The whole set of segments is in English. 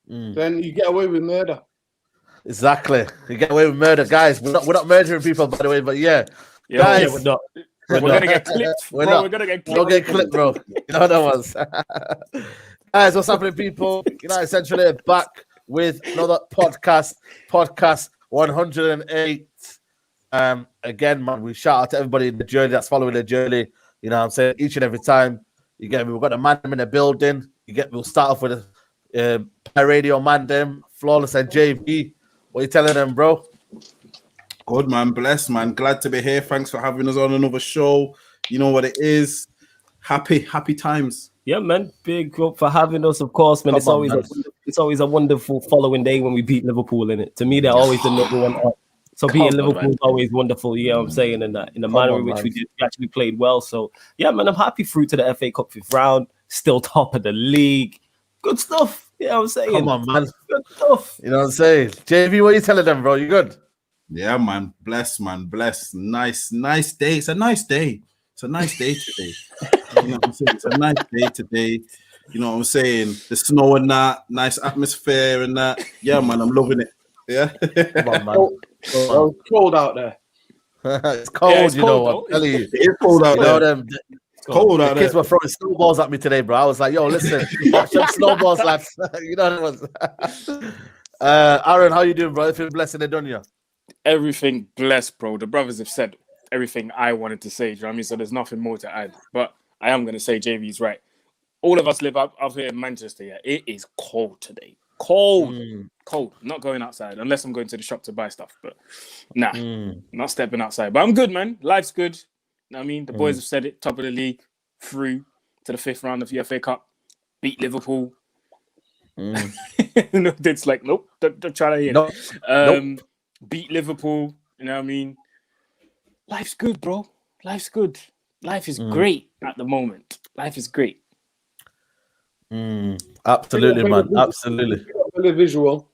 then you get away with murder. Exactly. You get away with murder, guys. We're not murdering people, by the way, but guys, we're not. We're gonna get clipped, we're bro. not. We're gonna get clipped. Don't get clipped, bro. You know what that was. Guys, what's happening, people? Essentially back with another podcast 108. Again, man, we shout out to everybody in the journey that's following the journey. You know what I'm saying? Each and every time. You get me? We've got the man in the building. We'll start off with a radio man them, Flawless and JB. What are you telling them, bro? Good, man. Blessed, man. Glad to be here. Thanks for having us on another show. You know what it is. Happy times. Yeah, man. Big up for having us, of course, man. It's always a wonderful following day when we beat Liverpool in it. To me, they're always the number one up. So beating Liverpool is always wonderful, you know what I'm saying, in the manner in which we actually played well. So yeah, man, I'm happy through to the FA Cup 5th round, still top of the league. Good stuff. You know what I'm saying? Come on, man. Good stuff. You know what I'm saying? JV, what are you telling them, bro? You good? Yeah, man. Blessed, man. Blessed. Nice day. It's a nice day. It's a nice day today. You know what I'm saying? It's a nice day today. You know what I'm saying? The snow and that, nice atmosphere and that. Yeah, man, I'm loving it. Yeah. Come on, man. It's cold out there. It's cold, it's you cold, know what? Tell you. It's cold out there. It's cold out there. Kids were throwing snowballs at me today, bro. I was like, yo, listen, watch them snowballs, lads. You know what it was. Aaron, how you doing, bro? Everything blessed in the dunya? Everything blessed, bro. The brothers have said everything I wanted to say. Do you know what I mean? So there's nothing more to add. But I am going to say JV's right. All of us live up here in Manchester. Yeah, it is cold today. Cold. Not going outside unless I'm going to the shop to buy stuff. But nah, not stepping outside. But I'm good, man. Life's good. You know what I mean? The boys have said it. Top of the league, through to the 5th round of the FA Cup. Beat Liverpool. It's like, nope. Don't try to hear. Nope. Beat Liverpool. You know what I mean? Life's good, bro. Life's good. Life is great at the moment. Life is great. Absolutely, man. Absolutely. Really visual.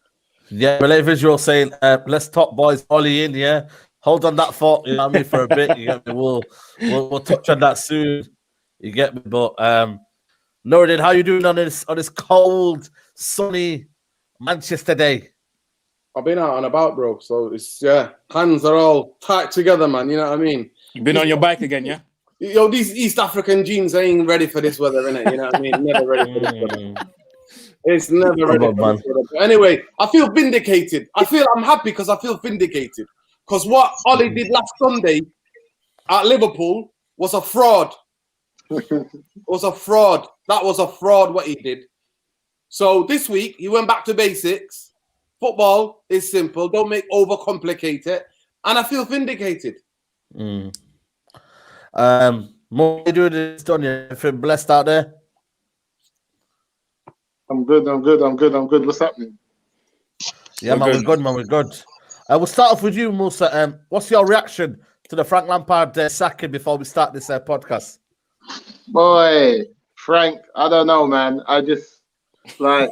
Yeah, relay visual saying, let's top boys Ollie in, yeah. Hold on that thought, you know what I mean, for a bit. You get me? We'll touch on that soon. You get me? But Noradin, how you doing on this cold, sunny Manchester day? I've been out and about, bro. So it's hands are all tight together, man. You know what I mean? You've been on your bike again, yeah? Yo, these East African jeans ain't ready for this weather, innit? You know what I mean? Never ready for this weather. It's never ready for this weather. Anyway, I feel vindicated. I'm happy because I feel vindicated. Because what Ollie did last Sunday at Liverpool was a fraud. That was a fraud what he did. So this week, he went back to basics. Football is simple. Don't overcomplicate it. And I feel vindicated. More you doing this, Don? You feel blessed out there? I'm good. What's happening? Yeah, man, we're good. We'll start off with you, Musa. What's your reaction to the Frank Lampard sacking before we start this podcast? Boy, Frank, I don't know, man. I just, like,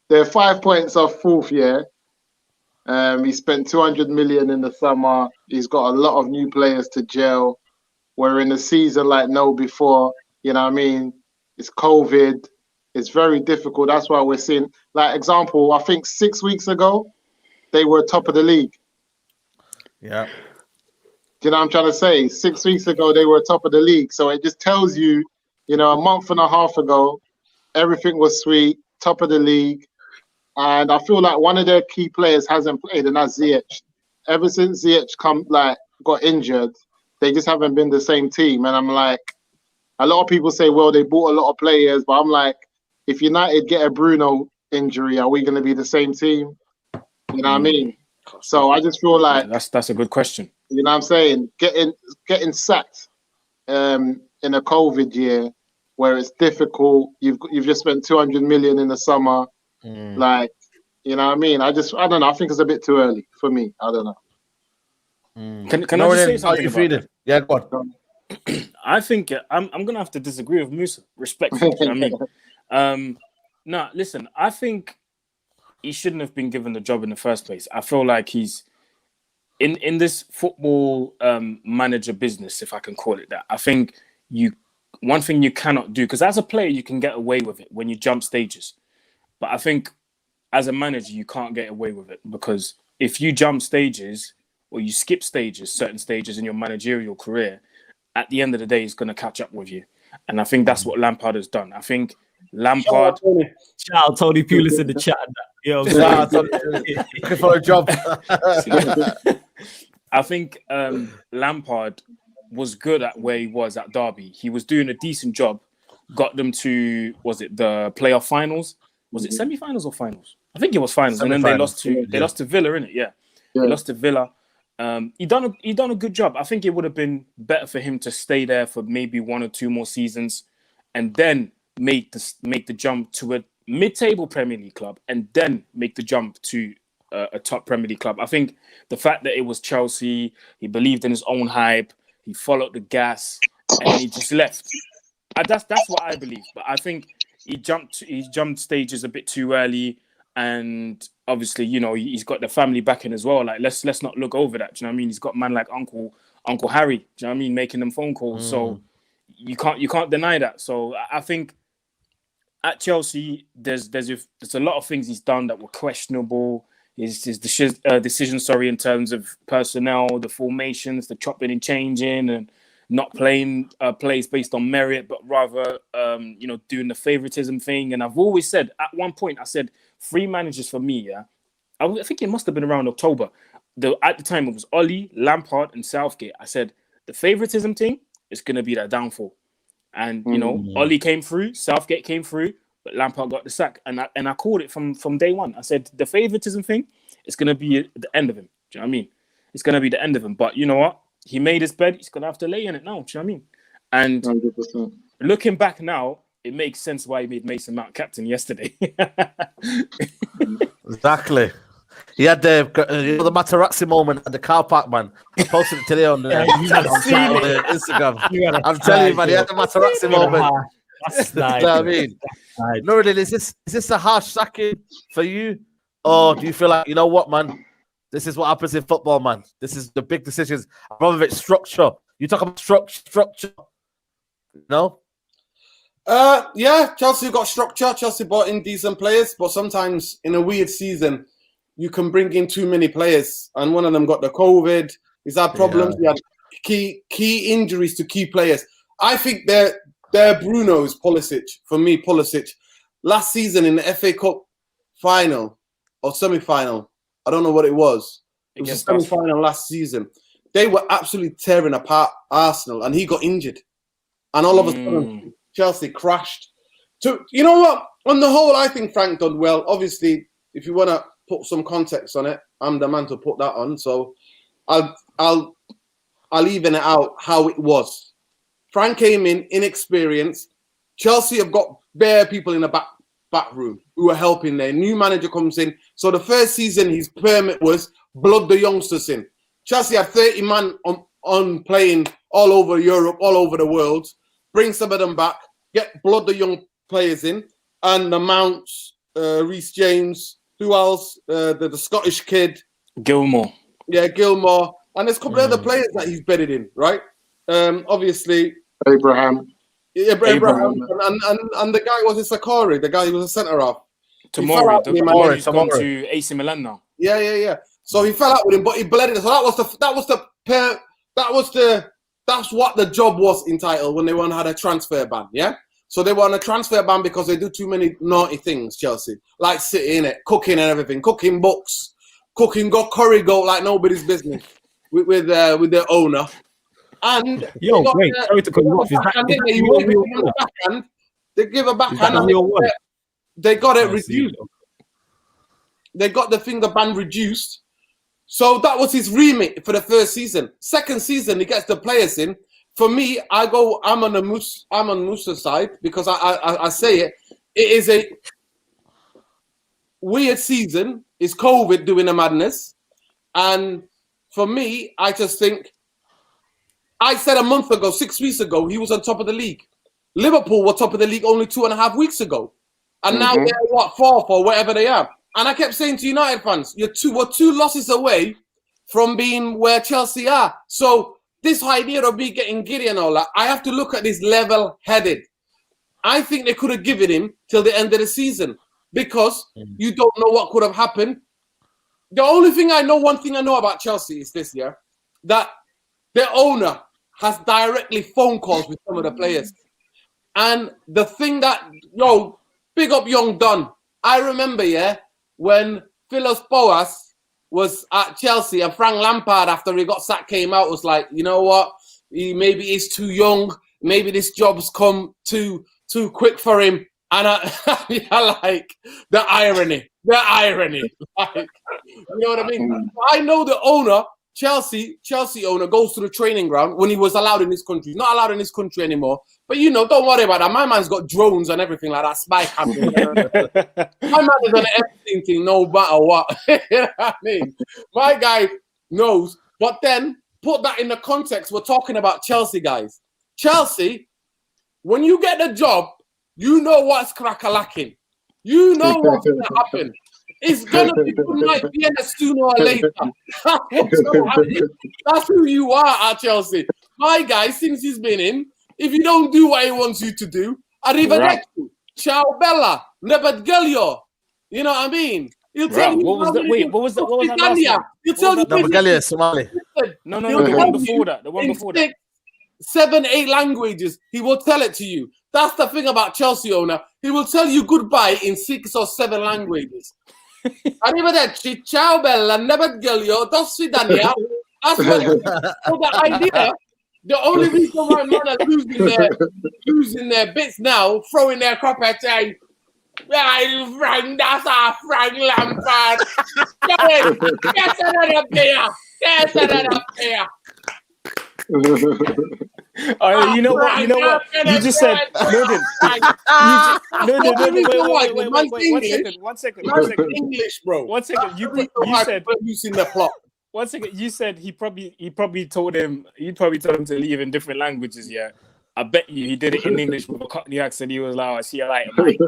they're 5 points off 4th, yeah. He spent 200 million in the summer. He's got a lot of new players to gel. We're in a season like no before. You know what I mean? It's COVID. It's very difficult. That's why we're seeing, like, example, I think 6 weeks ago, they were top of the league. Yeah. Do you know what I'm trying to say? 6 weeks ago, they were top of the league. So it just tells you, you know, a month and a half ago, everything was sweet, top of the league. And I feel like one of their key players hasn't played, and that's Ziyech. Ever since Ziyech got injured, they just haven't been the same team. And I'm like, a lot of people say, well, they bought a lot of players, but I'm like, if United get a Bruno injury, are we going to be the same team? You know what I mean? So I just feel like that's a good question. You know what I'm saying? Getting sacked in a COVID year where it's difficult. You've just spent 200 million in the summer. Like, you know what I mean? I don't know. I think it's a bit too early for me. I don't know. Can I just say something? How you feeling? Yeah, go on. I think I'm gonna have to disagree with Musa, respectfully. You know what I mean? No, listen. I think he shouldn't have been given the job in the first place. I feel like he's in this football manager business, if I can call it that. I think one thing you cannot do, because as a player you can get away with it when you jump stages. But I think as a manager, you can't get away with it, because if you jump stages or you skip stages, certain stages in your managerial career, at the end of the day, it's going to catch up with you. And I think that's what Lampard has done. I think Lampard... Shout out Tony Pulis in the chat. Yo, looking for a job. I think Lampard was good at where he was at Derby. He was doing a decent job. Got them to, was it the playoff finals? Was it semi-finals or finals? I think it was finals. And then they lost to Villa, innit? Yeah. They lost to Villa. He done a good job. I think it would have been better for him to stay there for maybe 1 or 2 more seasons, and then make the jump to a mid-table Premier League club, and then make the jump to a top Premier League club. I think the fact that it was Chelsea, he believed in his own hype, he followed the gas, and he just left. That's what I believe. But I think he jumped stages a bit too early, and obviously, you know, he's got the family backing as well. Like, let's not look over that. Do you know what I mean? He's got man like Uncle Harry. Do you know what I mean? Making them phone calls. So you can't deny that. So I think at Chelsea, there's a lot of things he's done that were questionable. His decision, in terms of personnel, the formations, the chopping and changing, and not playing plays based on merit, but rather, doing the favoritism thing. And I've always said, at one point, I said 3 managers for me. Yeah, I think it must have been around October. At the time, it was Oli, Lampard, and Southgate. I said the favoritism thing is going to be their downfall. And Oli came through, Southgate came through, but Lampard got the sack. And I called it from day one. I said the favoritism thing is going to be the end of him. Do you know what I mean? It's going to be the end of him. But you know what? He made his bed. He's going to have to lay in it now. Do you know what I mean? And 100%. Looking back now, it makes sense why he made Mason Mount captain yesterday. Exactly. He had the Materazzi moment at the car park, man. I posted it today on Instagram. I'm telling you, man, he had the Materazzi moment. That's You know what I mean? No, really, is this a harsh sacking for you? Or do you feel like, you know what, man? This is what happens in football, man. This is the big decisions. Rather than structure. You talk about structure. No? Yeah, Chelsea got structure. Chelsea brought in decent players, but sometimes in a weird season, you can bring in too many players. And one of them got the COVID. He's had problems. He had key injuries to key players. I think they're Bruno's Pulisic. For me, Pulisic. Last season in the FA Cup final or semi-final, I don't know what it was. It was a semi-final last season. They were absolutely tearing apart Arsenal, and he got injured. And all of a sudden, Chelsea crashed. So, you know what? On the whole, I think Frank done well. Obviously, if you want to put some context on it, I'm the man to put that on. So I'll even it out how it was. Frank came in inexperienced. Chelsea have got bare people in the back room who are helping there. New manager comes in. So the first season, his permit was blood the youngsters in. Chelsea had 30 man on playing all over Europe, all over the world. Bring some of them back. Get blood the young players in. And the Mounts, Reece James, who else? The Scottish kid. Gilmore. Yeah, Gilmore. And there's a couple of other players that he's bedded in, right? Obviously. Abraham. Yeah, Abraham. And the guy was a Sakari. The guy who was a centre-half. Tomorrow. Tomorrow's gone to AC Milan now. Yeah. So he fell out with him, but he bled it. So that's what the job was entitled when they had a transfer ban, yeah? So they were on a transfer ban because they do too many naughty things, Chelsea. Like sitting it, cooking and everything, cooking books, got curry goat like nobody's business with their owner. And sorry to cut you off. They give a backhand. They got it reduced. They got the finger ban reduced. So that was his remit for the first season. Second season, he gets the players in. For me, I'm on Musa's side because I say it. It is a weird season. It's COVID doing the madness. And for me, I just think, I said a month ago, 6 weeks ago, he was on top of the league. Liverpool were top of the league only 2.5 weeks ago. And now they're, fourth or whatever they are. And I kept saying to United fans, we're 2 losses away from being where Chelsea are. So this idea of me getting giddy and all that, I have to look at this level-headed. I think they could have given him till the end of the season. because you don't know what could have happened. The only thing I know, one thing I know about Chelsea is this, yeah, that their owner has directly phone calls with some of the players. And the thing that, big up young Don. I remember, yeah, when Philos Boas was at Chelsea and Frank Lampard, after he got sacked, came out, was like, you know what, maybe he's too young. Maybe this job's come too quick for him. And I like the irony. Like, you know what I mean? I know the owner, Chelsea owner, goes to the training ground when he was allowed in this country. He's not allowed in this country anymore. But, don't worry about that. My man's got drones and everything like that, spy cameras. My man is on everything thing, no matter what. You know what I mean? My guy knows. But then, put that in the context, we're talking about Chelsea, guys. Chelsea, when you get the job, you know what's crack-a-lacking. You know what's going to happen. It's going to be good night Vienna sooner or later. That's who you are at Chelsea. My guy, since he's been in, if you don't do what he wants you to do, arrivederci, ciao bella, nebat. You know what I mean? He'll tell you. What was that last one? He'll tell you. Somali. No, the one before that. The one before that. 7, 8 languages. He will tell it to you. That's the thing about Chelsea owner. He will tell you goodbye in 6 or 7 languages. Arrivederci, ciao bella, nebat gelio, do svidania. That's what. So the idea. The only reason why men are losing their bits now, throwing their crap at saying, Frank, that's our Frank Lampard. Get another player. You know what? You just said, Logan. One second. English, bro. One second. You said using the plot. One second. You said he probably told him to leave in different languages. Yeah. I bet you he did it in English with a Cockney accent. He was like, "I see you later, mate."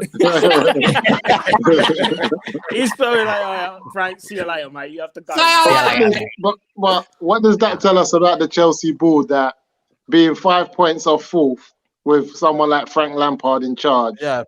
He's probably like, "Frank, see you later, mate. You have to go." But what does that tell us about the Chelsea board? That being 5 points off fourth with someone like Frank Lampard in charge, they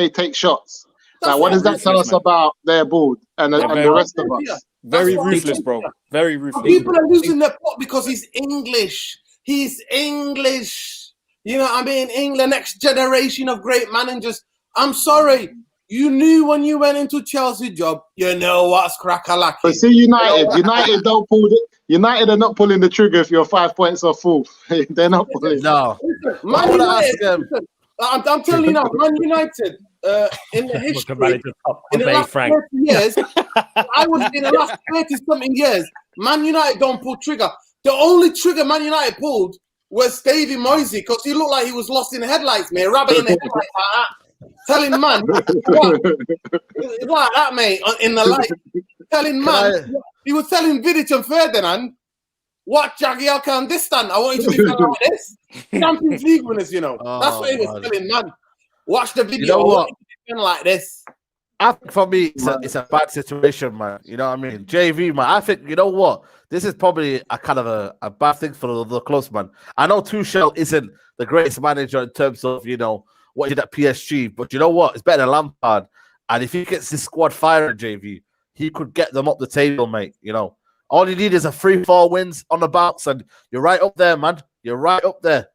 take shots. Like, what does that tell us about their board and the rest of us? Very ruthless, bro. Very ruthless. People are losing their pot because he's English. He's English. You know what I mean? The next generation of great managers. I'm sorry. You knew when you went into Chelsea job, you know what's crack-a-lacking. But see, United don't pull it. United are not pulling the trigger if you're 5 points off fourth. They're not pulling. No. Man United, I'm telling you now, Man United, in the history, in the last 30 years, I was in the last 30-something years, Man United don't pull trigger. The only trigger Man United pulled was Davy Moisey because he looked like he was lost in the headlights, man. Rabbit in the headlights like that. Telling man, what? It's like that, mate, in the light. Telling man, he was telling Vidic and Ferdinand, what Jagiel can this stand? I want you to be like this. Champions League winners, you know. That's what he was telling man. Watch the video. You know what? Like this. I think for me, it's a bad situation, man. You know what I mean? JV, man. I think, you know what? This is probably a kind of a bad thing for the clubs, man. I know Tuchel isn't the greatest manager in terms of, what he did at PSG, but you know what? It's better than Lampard. And if he gets this squad firing, JV, he could get them up the table, mate. All you need is a 3-4 wins on the bounce, and you're right up there, man. You're right up there.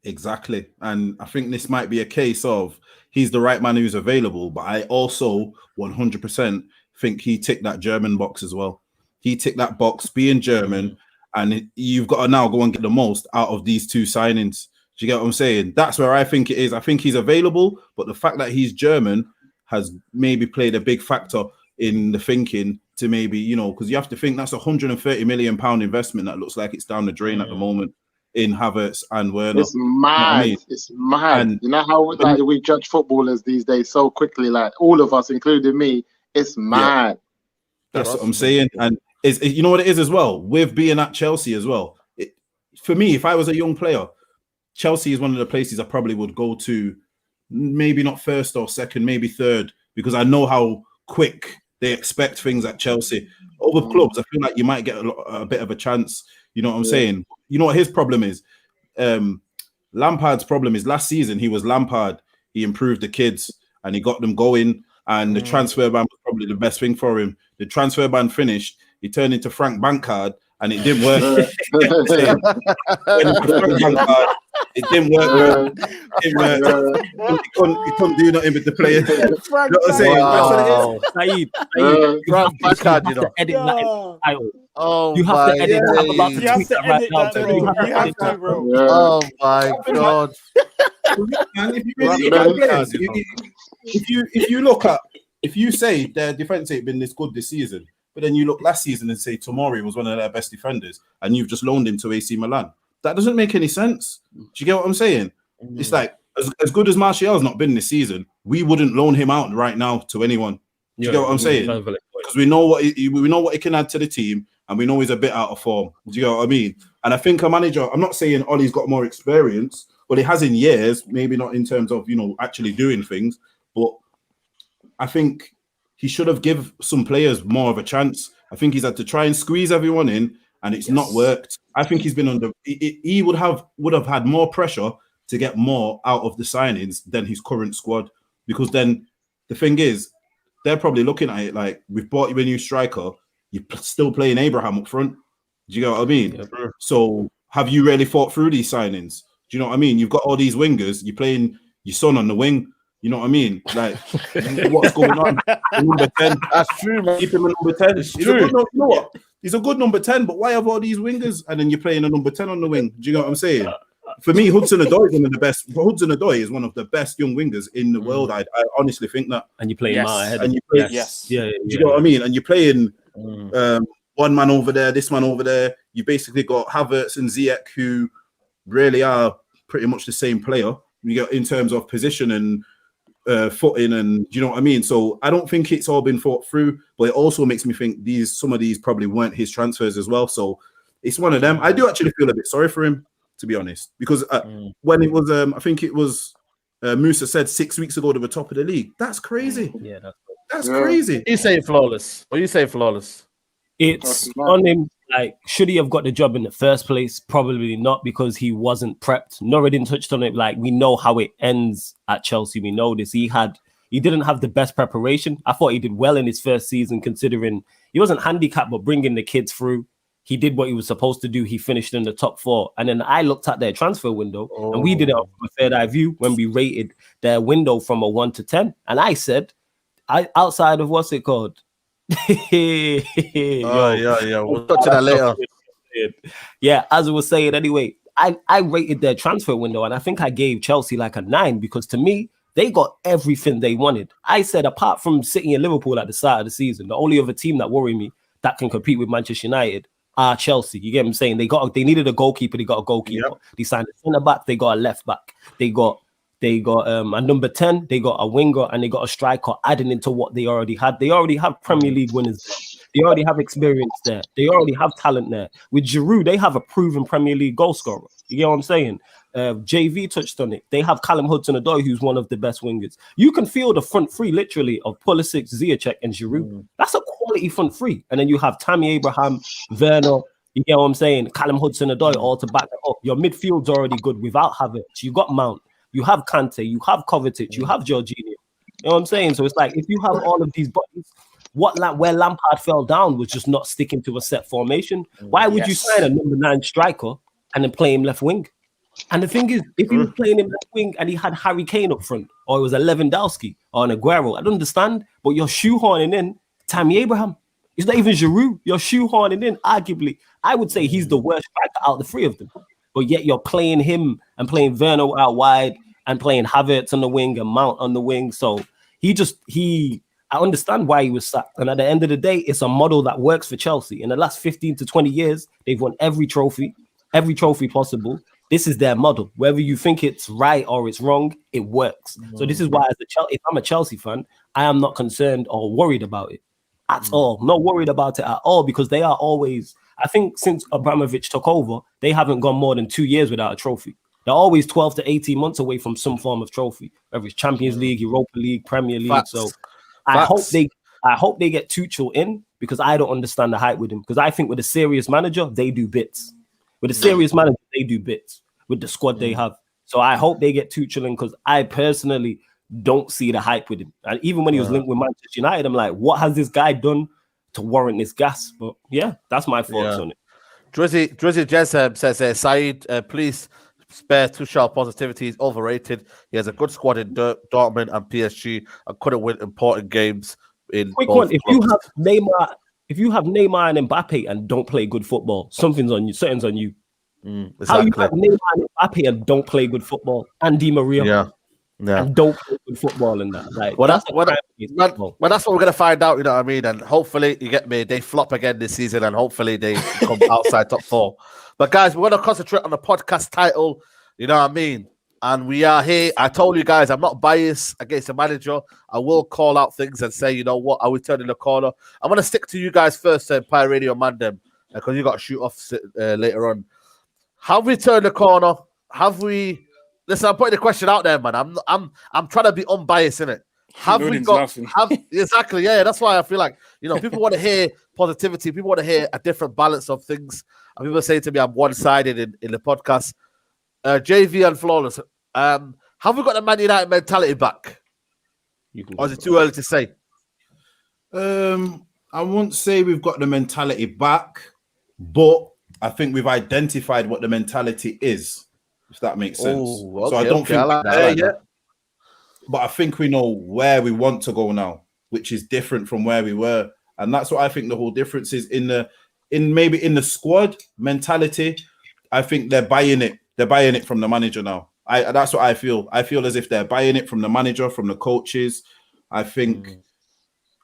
Exactly. And I think this might be a case of he's the right man who's available, but I also 100% think he ticked that German box as well. He ticked that box, being German, and you've got to now go and get the most out of these 2 signings. Do you get what I'm saying? That's where I think it is. I think he's available, but the fact that he's German has maybe played a big factor in the thinking to maybe, because you have to think that's £130 million investment that looks like it's down the drain at the moment in Havertz and Werner. It's mad. It's mad. And you know how we judge footballers these days so quickly, like all of us, including me, it's mad. Yeah. That's what I'm saying. And you know what it is as well? With being at Chelsea as well, for me, if I was a young player, Chelsea is one of the places I probably would go to, maybe not first or second, maybe third, because I know how quick they expect things at Chelsea. Other clubs, I feel like you might get a bit of a chance. You know what I'm saying? You know what his problem is? Lampard's problem is last season he was Lampard. he improved the kids and he got them going. And the transfer ban was probably the best thing for him. The transfer ban finished, he turned into Frank Bankard, and it didn't work. It didn't work, bro. It he couldn't do nothing with the players. You know what I'm saying? Wow. Saeed, Frank Bankard, you know. edit that title. Oh, You have to my edit that. I'm about days. to You have tweet to that right edit now. that, bro. You have to, bro. Oh my God. Man, if you say their defense ain't been this good this season, but then you look last season and say Tomori was one of their best defenders, and you've just loaned him to AC Milan, that doesn't make any sense. Do you get what I'm saying? It's like as good as Martial's not been this season, we wouldn't loan him out right now to anyone. Do you get what I'm saying? Because we know what he can add to the team, and we know he's a bit out of form. Do you get what I mean? And I think a manager, I'm not saying Ollie's got more experience, but he has in years, maybe not in terms of, actually doing things, but I think he should have give some players more of a chance. I think he's had to try and squeeze everyone in, and it's not worked. I think he's been under. He would have had more pressure to get more out of the signings than his current squad, because then the thing is, they're probably looking at it like, we've bought you a new striker, you're still playing Abraham up front. Do you get what I mean? Yeah, so have you really thought through these signings? Do you know what I mean? You've got all these wingers, you're playing your son on the wing. You know what I mean? Like, what's going on? Number 10. That's true, man. Keep him a number 10. You know what? He's a good number 10, but why have all these wingers and then you're playing a number 10 on the wing? Do you know what I'm saying? For me, Hudson-Odoi is one of the best. Hudson-Odoi is one of the best young wingers in the world. I honestly think that. And you play him out ahead. And you play, Yeah. Do you know what I mean? And you're playing one man over there, this man over there. You basically got Havertz and Ziyech, who really are pretty much the same player. You get in terms of position and footing, and you know what I mean. So I don't think it's all been thought through, but it also makes me think some of these probably weren't his transfers as well. So it's one of them. I do actually feel a bit sorry for him, to be honest, because when it was, I think it was Musa said 6 weeks ago they were top of the league. That's crazy. Yeah, that's crazy. You say flawless. What you say flawless? It's on him. Like, should he have got the job in the first place? Probably not, because he wasn't prepped. Nuruddin touched on it. Like, we know how it ends at Chelsea. We know this. He didn't have the best preparation. I thought he did well in his first season, considering he wasn't handicapped, but bringing the kids through. He did what he was supposed to do. He finished in the top 4. And then I looked at their transfer window, and we did it from a third eye view when we rated their window from a 1 to 10. And I said, outside of what's it called? Yeah. We'll touch on that later. Yeah, as I was saying anyway, I rated their transfer window, and I think I gave Chelsea like a 9, because to me, they got everything they wanted. I said, apart from City and Liverpool at the start of the season, the only other team that worry me that can compete with Manchester United are Chelsea. You get what I'm saying? They needed a goalkeeper, they got a goalkeeper. Yep. They signed a centre back, they got a left back. They got a number 10, they got a winger, and they got a striker, adding into what they already had. They already have Premier League winners there. They already have experience there. They already have talent there. With Giroud, they have a proven Premier League goal scorer. You get what I'm saying? JV touched on it. They have Callum Hudson-Odoi, who's one of the best wingers. You can feel the front three, literally, of Pulisic, Ziyech, and Giroud. That's a quality front three. And then you have Tammy Abraham, Werner, you get what I'm saying? Callum Hudson-Odoi, all to back it up. Your midfield's already good without Havertz. You got Mount. You have Kante, you have Kovacic, you have Jorginho. You know what I'm saying? So it's like, if you have all of these bodies, where Lampard fell down was just not sticking to a set formation. Why would you sign a number 9 striker and then play him left wing? And the thing is, if he was playing him left wing and he had Harry Kane up front, or it was a Lewandowski or an Aguero, I don't understand, but you're shoehorning in Tammy Abraham. It's not even Giroud. You're shoehorning in, arguably, I would say he's the worst striker out of the 3 of them. But yet you're playing him and playing Werner out wide and playing Havertz on the wing and Mount on the wing. So I understand why he was sacked. And at the end of the day, it's a model that works for Chelsea. In the last 15 to 20 years, they've won every trophy possible. This is their model. Whether you think it's right or it's wrong, it works. So this is why, if I'm a Chelsea fan, I am not concerned or worried about it at all. Not worried about it at all, because they are always, I think since Abramovich took over, they haven't gone more than 2 years without a trophy. They're always 12 to 18 months away from some form of trophy, whether it's Champions League, Europa League, Premier League. Facts. So I hope they get Tuchel in, because I don't understand the hype with him. Because I think with a serious manager, they do bits. With a serious manager, they do bits with the squad they have. So I hope they get Tuchel in, because I personally, don't see the hype with him. And even when he was linked with Manchester United, I'm like, what has this guy done to warrant this gas? But yeah, that's my thoughts on it. Drizzy Jez says, Saeed, please spare Tuchel positivity. He's overrated. He has a good squad in Dortmund and PSG and couldn't win important games in Quick both one, if clubs. you have Neymar and Mbappe and don't play good football, something's on you. Something's on you. Exactly. How you have Neymar and Mbappe and don't play good football, and Di Maria, and don't play good football in that. Like, that's what we're gonna find out. You know what I mean? And hopefully, you get me. They flop again this season, and hopefully they come outside top 4. But guys, we're gonna concentrate on the podcast title. You know what I mean? And we are here. I told you guys, I'm not biased against the manager. I will call out things and say, you know what, are we turning the corner? I'm going to stick to you guys first, Empire Radio Mandem, because you got to shoot off later on. Have we turned the corner? Have we? Listen, I'm putting the question out there, man. I'm trying to be unbiased, innit? Have we got? Exactly, yeah. That's why I feel like, you know, people want to hear positivity. People want to hear a different balance of things. And people say to me, I'm one-sided in the podcast. JV and Flawless. Have we got the Man United mentality back? Or is it too early to say? I won't say we've got the mentality back, but I think we've identified what the mentality is, if that makes sense. Okay, so I don't think I like that. But I think we know where we want to go now, which is different from where we were. And that's what I think the whole difference is in the squad mentality. I think they're buying it. They're buying it from the manager now. That's what I feel. I feel as if they're buying it from the manager, from the coaches. I think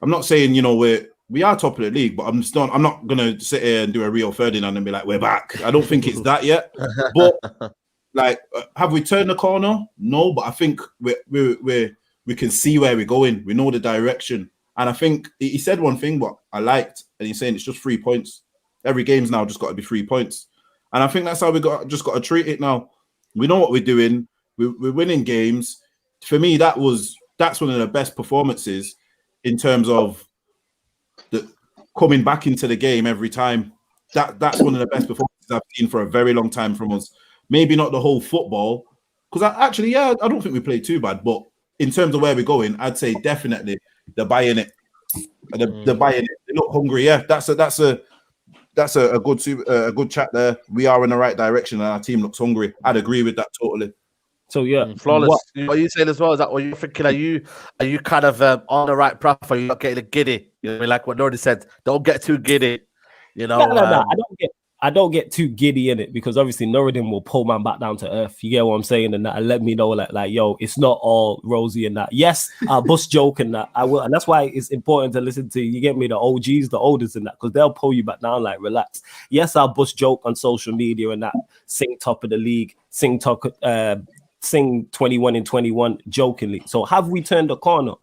I'm not saying, you know, we are top of the league, but I'm not gonna sit here and do a Rio Ferdinand and be like, we're back. I don't think it's that yet. But like, have we turned the corner? No, but I think we can see where we're going. We know the direction. And I think he said one thing, what I liked, and he's saying it's just 3 points. Every game's now just got to be 3 points. And I think that's how we got to treat it now. We know what we're doing. We're winning games. For me, that's one of the best performances in terms of the coming back into the game every time. That's one of the best performances I've seen for a very long time from us. Maybe not the whole football, because I don't think we played too bad. But in terms of where we're going, I'd say definitely they're buying it. They're buying it. They look hungry. Yeah, that's a good chat there. We are in the right direction, and our team looks hungry. I'd agree with that totally. So yeah, Flawless. What are you saying as well? Is that what you're thinking? Are you kind of on the right path? Or are you not getting giddy? You know what I mean? Like what Nordy said, don't get too giddy. You know, no. I don't get too giddy in it, because obviously Nuruddin will pull man back down to earth. You get what I'm saying? And that, and let me know like, yo, it's not all rosy and that. Yes, I'll bust joke and that. I will, and that's why it's important to listen to, you get me, the OGs, the oldest and that, because they'll pull you back down, like, relax. Yes, I'll bust joke on social media and that, sing top of the league, sing 21 in 21 jokingly. So have we turned the corner?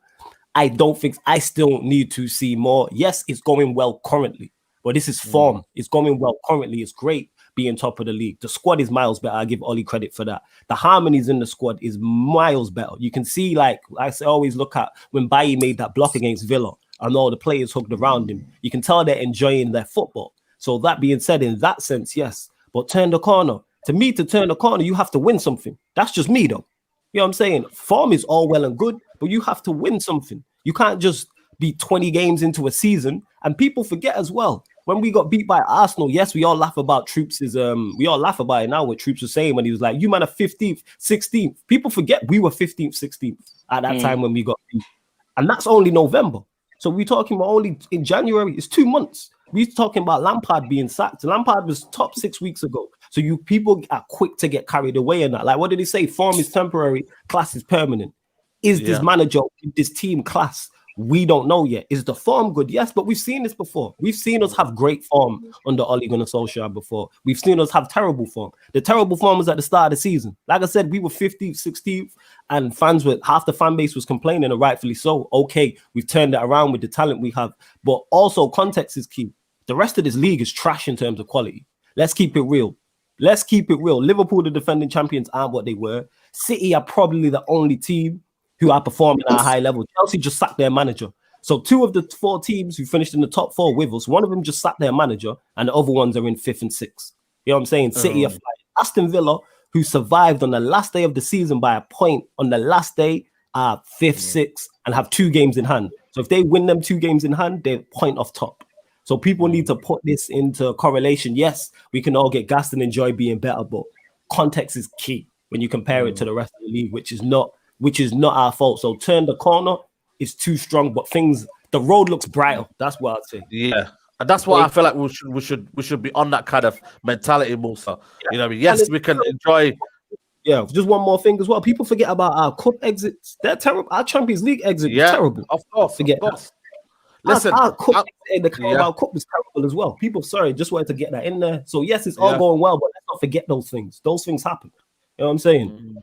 I don't think. I still need to see more. Yes, it's going well currently. But this is form. It's going well currently. It's great being top of the league. The squad is miles better. I give Ollie credit for that. The harmonies in the squad is miles better. You can see, like I always look at when Bailly made that block against Villa and all the players hooked around him. You can tell they're enjoying their football. So that being said, in that sense, yes. But turn the corner. To me, to turn the corner, you have to win something. That's just me, though. You know what I'm saying? Form is all well and good, but you have to win something. You can't just be 20 games into a season. And people forget as well. When we got beat by Arsenal, yes, we all laugh about Troops. We all laugh about it now, what Troops was saying when he was like, you man are 15th, 16th. People forget we were 15th, 16th at that time when we got beat. And that's only November. So we're talking about only in January. It's 2 months. We're talking about Lampard being sacked. Lampard was top 6 weeks ago. So you people are quick to get carried away in that. Like, what did he say? Form is temporary, class is permanent. Is this manager, this team class? We don't know yet. Is the form good? Yes, but we've seen this before. We've seen us have great form under Ole Gunnar Solskjaer before. We've seen us have terrible form. The terrible form was at the start of the season. Like I said, we were 15th, 16th, and half the fan base was complaining, and rightfully so. Okay, we've turned it around with the talent we have, but also context is key. The rest of this league is trash in terms of quality. Let's keep it real. Liverpool, the defending champions, aren't what they were. City are probably the only team who are performing at a high level. Chelsea just sacked their manager. So 2 of the 4 teams who finished in the top 4 with us, one of them just sacked their manager, and the other ones are in 5th and 6th. You know what I'm saying? City are flying. Aston Villa, who survived on the last day of the season by a point on the last day, are fifth, sixth, and have 2 games in hand. So if they win them 2 games in hand, they're point off top. So people need to put this into correlation. Yes, we can all get gassed and enjoy being better, but context is key when you compare it to the rest of the league, which is not our fault. So turn the corner is too strong, but the road looks brighter. That's what I'd say. Yeah. And that's why I feel like we should be on that kind of mentality, Musa. Yeah. You know what I mean? Yes, we can enjoy. Yeah, just one more thing as well. People forget about our cup exits. They're terrible. Our Champions League exit is terrible. Of course. Forget that. Listen, our cup exit, the Carabao Cup was terrible as well. People, just wanted to get that in there. So yes, it's all going well, but let's not forget those things. Those things happen. You know what I'm saying?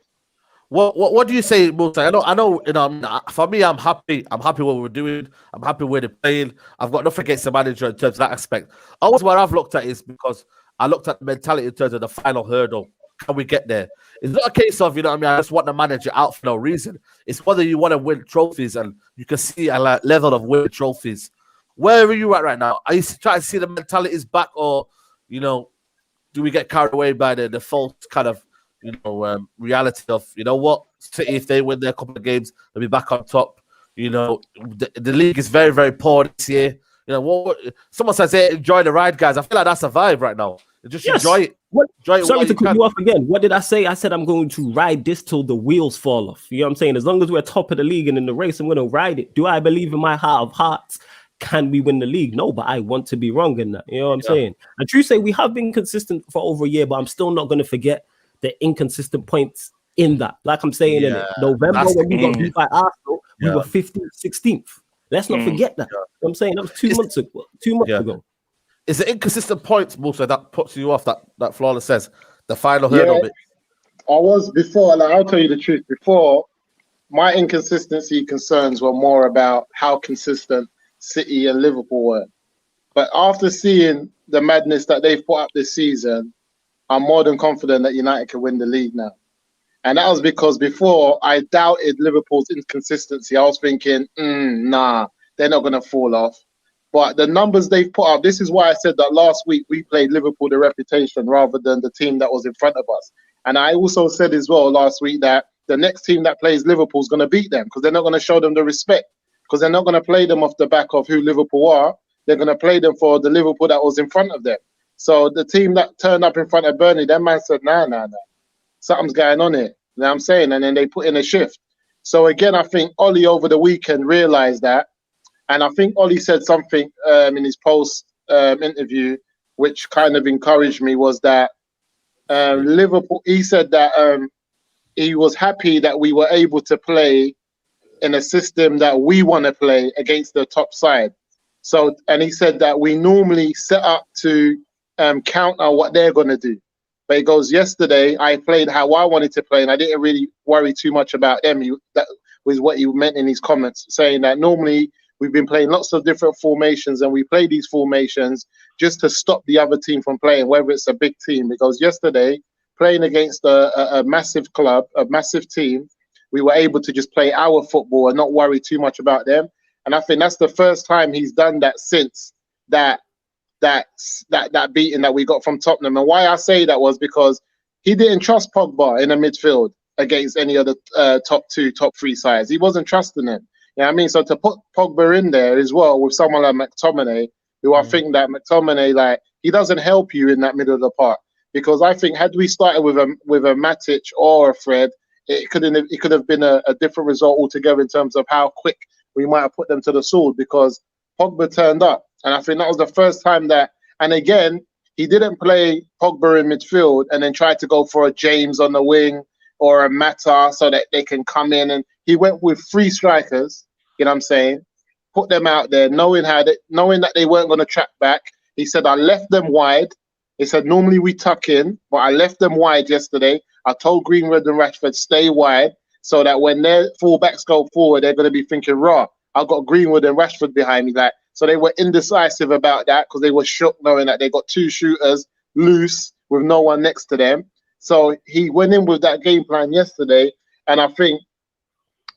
What do you say, Musa? I know. You know, for me, I'm happy. I'm happy what we're doing. I'm happy where they're playing. I've got nothing against the manager in terms of that aspect. Always what I've looked at is because I looked at the mentality in terms of the final hurdle. Can we get there? It's not a case of, you know what I mean, I just want the manager out for no reason. It's whether you want to win trophies, and you can see a level of winning trophies. Where are you at right now? Are you trying to see the mentalities back, or, you know, do we get carried away by the false kind of, you know, reality of, you know what, City, if they win their couple of games, they'll be back on top. You know, the league is very, very poor this year. You know, someone says, hey, enjoy the ride, guys. I feel like that's a vibe right now. Just enjoy it. Sorry to cut you off again. What did I say? I said I'm going to ride this till the wheels fall off. You know what I'm saying? As long as we're top of the league and in the race, I'm going to ride it. Do I believe in my heart of hearts? Can we win the league? No, but I want to be wrong in that. You know what I'm saying? And true say we have been consistent for over a year, but I'm still not going to forget the inconsistent points in that. Like I'm saying, in November when we got beat by Arsenal, we were 15th, 16th. Let's not forget that. You know what I'm saying? That was 2 months ago. 2 months ago. Is the inconsistent points, Musa, that puts you off, that Flawless says, the final hurdle bit? I was before, like, I'll tell you the truth. Before, my inconsistency concerns were more about how consistent City and Liverpool were. But after seeing the madness that they've put up this season, I'm more than confident that United can win the league now. And that was because before, I doubted Liverpool's inconsistency. I was thinking, nah, they're not going to fall off. But the numbers they've put up, this is why I said that last week we played Liverpool the reputation rather than the team that was in front of us. And I also said as well last week that the next team that plays Liverpool is going to beat them because they're not going to show them the respect, because they're not going to play them off the back of who Liverpool are. They're going to play them for the Liverpool that was in front of them. So the team that turned up in front of Burnley, that man said, nah. Something's going on here. You know what I'm saying? And then they put in a shift. So again, I think Ollie over the weekend realized that. And I think Ollie said something in his post interview, which kind of encouraged me, was that Liverpool, he said that he was happy that we were able to play in a system that we want to play against the top side. So, and he said that we normally set up to counter what they're going to do. But he goes, yesterday, I played how I wanted to play, and I didn't really worry too much about them. That was what he meant in his comments, saying that normally we've been playing lots of different formations, and we play these formations just to stop the other team from playing, whether it's a big team. Because yesterday, playing against a massive club, a massive team, we were able to just play our football and not worry too much about them. And I think that's the first time he's done that since that beating that we got from Tottenham. And why I say that was because he didn't trust Pogba in the midfield against any other top 2, top 3 sides. He wasn't trusting him. You know what I mean? So to put Pogba in there as well with someone like McTominay, who I think that McTominay, like, he doesn't help you in that middle of the park. Because I think had we started with a Matic or a Fred, it could have been a different result altogether in terms of how quick we might have put them to the sword, because Pogba turned up. And I think that was the first time that, and again, he didn't play Pogba in midfield and then try to go for a James on the wing or a Mata so that they can come in. And he went with 3 strikers, you know what I'm saying, put them out there, knowing that they weren't going to track back. He said, I left them wide. He said, normally we tuck in, but I left them wide yesterday. I told Greenwood and Rashford, stay wide, so that when their fullbacks go forward, they're going to be thinking, raw, I've got Greenwood and Rashford behind me. Like, so they were indecisive about that because they were shook knowing that they got 2 shooters loose with no one next to them. So he went in with that game plan yesterday, and I think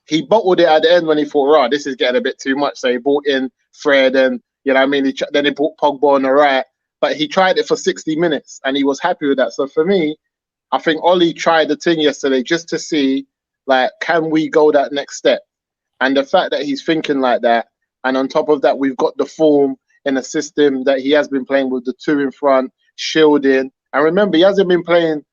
he bottled it at the end when he thought, right, this is getting a bit too much. So he brought in Fred, and, you know what I mean, then he brought Pogba on the right. But he tried it for 60 minutes, and he was happy with that. So for me, I think Ollie tried the thing yesterday just to see Like, can we go that next step? And the fact that he's thinking like that, and on top of that, we've got the form in a system that he has been playing with the two in front, shielding. And remember, he hasn't been playing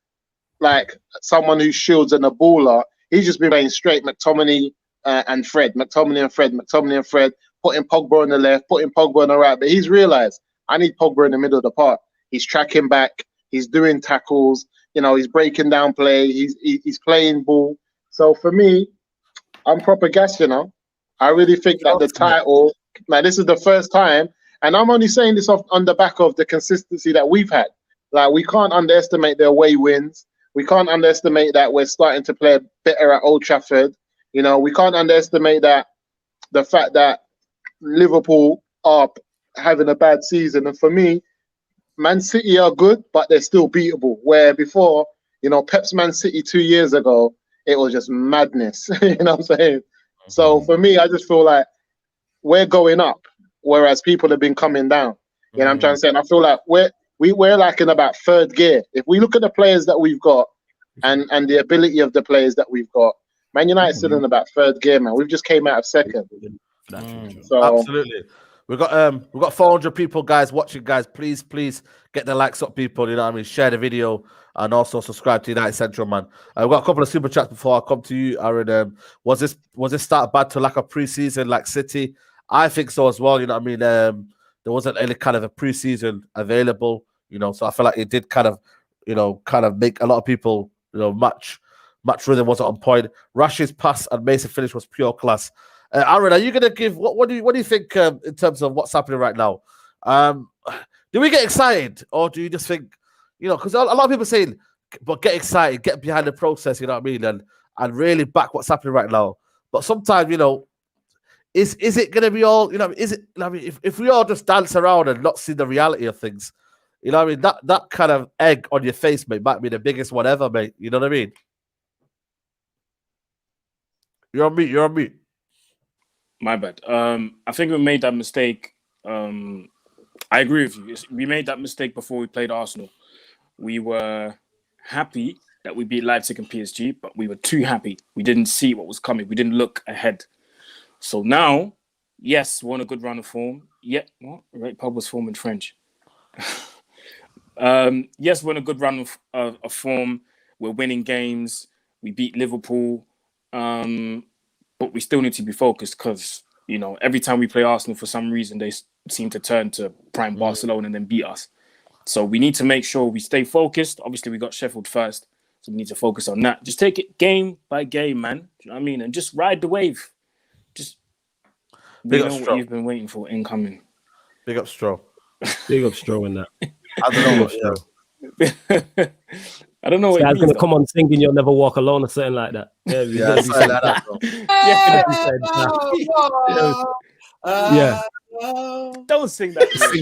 like someone who shields and a baller. He's just been playing straight McTominay and Fred, McTominay and Fred, McTominay and Fred, putting Pogba on the left, putting Pogba on the right. But he's realised, I need Pogba in the middle of the park. He's tracking back. He's doing tackles. You know, he's breaking down play. He's playing ball. So for me, I'm proper gas, you know. I really think that the title, man, this is the first time, and I'm only saying this on the back of the consistency that we've had. Like, we can't underestimate the away wins. We can't underestimate that we're starting to play better at Old Trafford. You know, we can't underestimate that the fact that Liverpool are having a bad season. And for me, Man City are good, but they're still beatable. Where before, you know, Pep's Man City 2 years ago, it was just madness. You know what I'm saying? So for me, I just feel like we're going up, whereas people have been coming down. You know what I'm trying to say? And I feel like we're like in about third gear. If we look at the players that we've got and the ability of the players that we've got, Man United still in about third gear, man. We've just came out of second. So absolutely. We've got 400 people, guys, watching, guys. Please get the likes up, people. You know what I mean? Share the video and also subscribe to United Central, man. We've got a couple of super chats before I come to you, Aaron. Was this start bad to lack of preseason like City? I think so as well. You know what I mean? There wasn't any kind of a preseason available, you know, so I feel like it did kind of make a lot of people, you know, match rhythm wasn't on point. Rashid's pass and Mason finish was pure class. Aaron, are you gonna give what do you think in terms of what's happening right now? Do we get excited, or do you just think, you know, because a lot of people saying, but get excited, get behind the process, you know what I mean, and really back what's happening right now. But sometimes, you know, is it gonna be all, you know, is it? I mean, if we all just dance around and not see the reality of things, you know what I mean, that kind of egg on your face, mate, might be the biggest one ever, mate. You know what I mean? You're on mute. My bad. I think we made that mistake. I agree with you. We made that mistake before we played Arsenal. We were happy that we beat Leipzig and PSG, but we were too happy. We didn't see what was coming. We didn't look ahead. So now, yes, we're on a good run of form. Yeah, what? Right, Pogba's form in French. Yes, we're on a good run of form. We're winning games. We beat Liverpool. But we still need to be focused because, you know, every time we play Arsenal, for some reason, they seem to turn to prime Barcelona and then beat us. So we need to make sure we stay focused. Obviously, we got Sheffield first, so we need to focus on that. Just take it game by game, man. Do you know what I mean? And just ride the wave. Just we know what you've been waiting for incoming. Big up Stroh. Big up Stroh in that. I don't know. I don't know what I was going to come on singing You'll Never Walk Alone or something like that. Yeah, something like that. Yeah. Don't sing that here.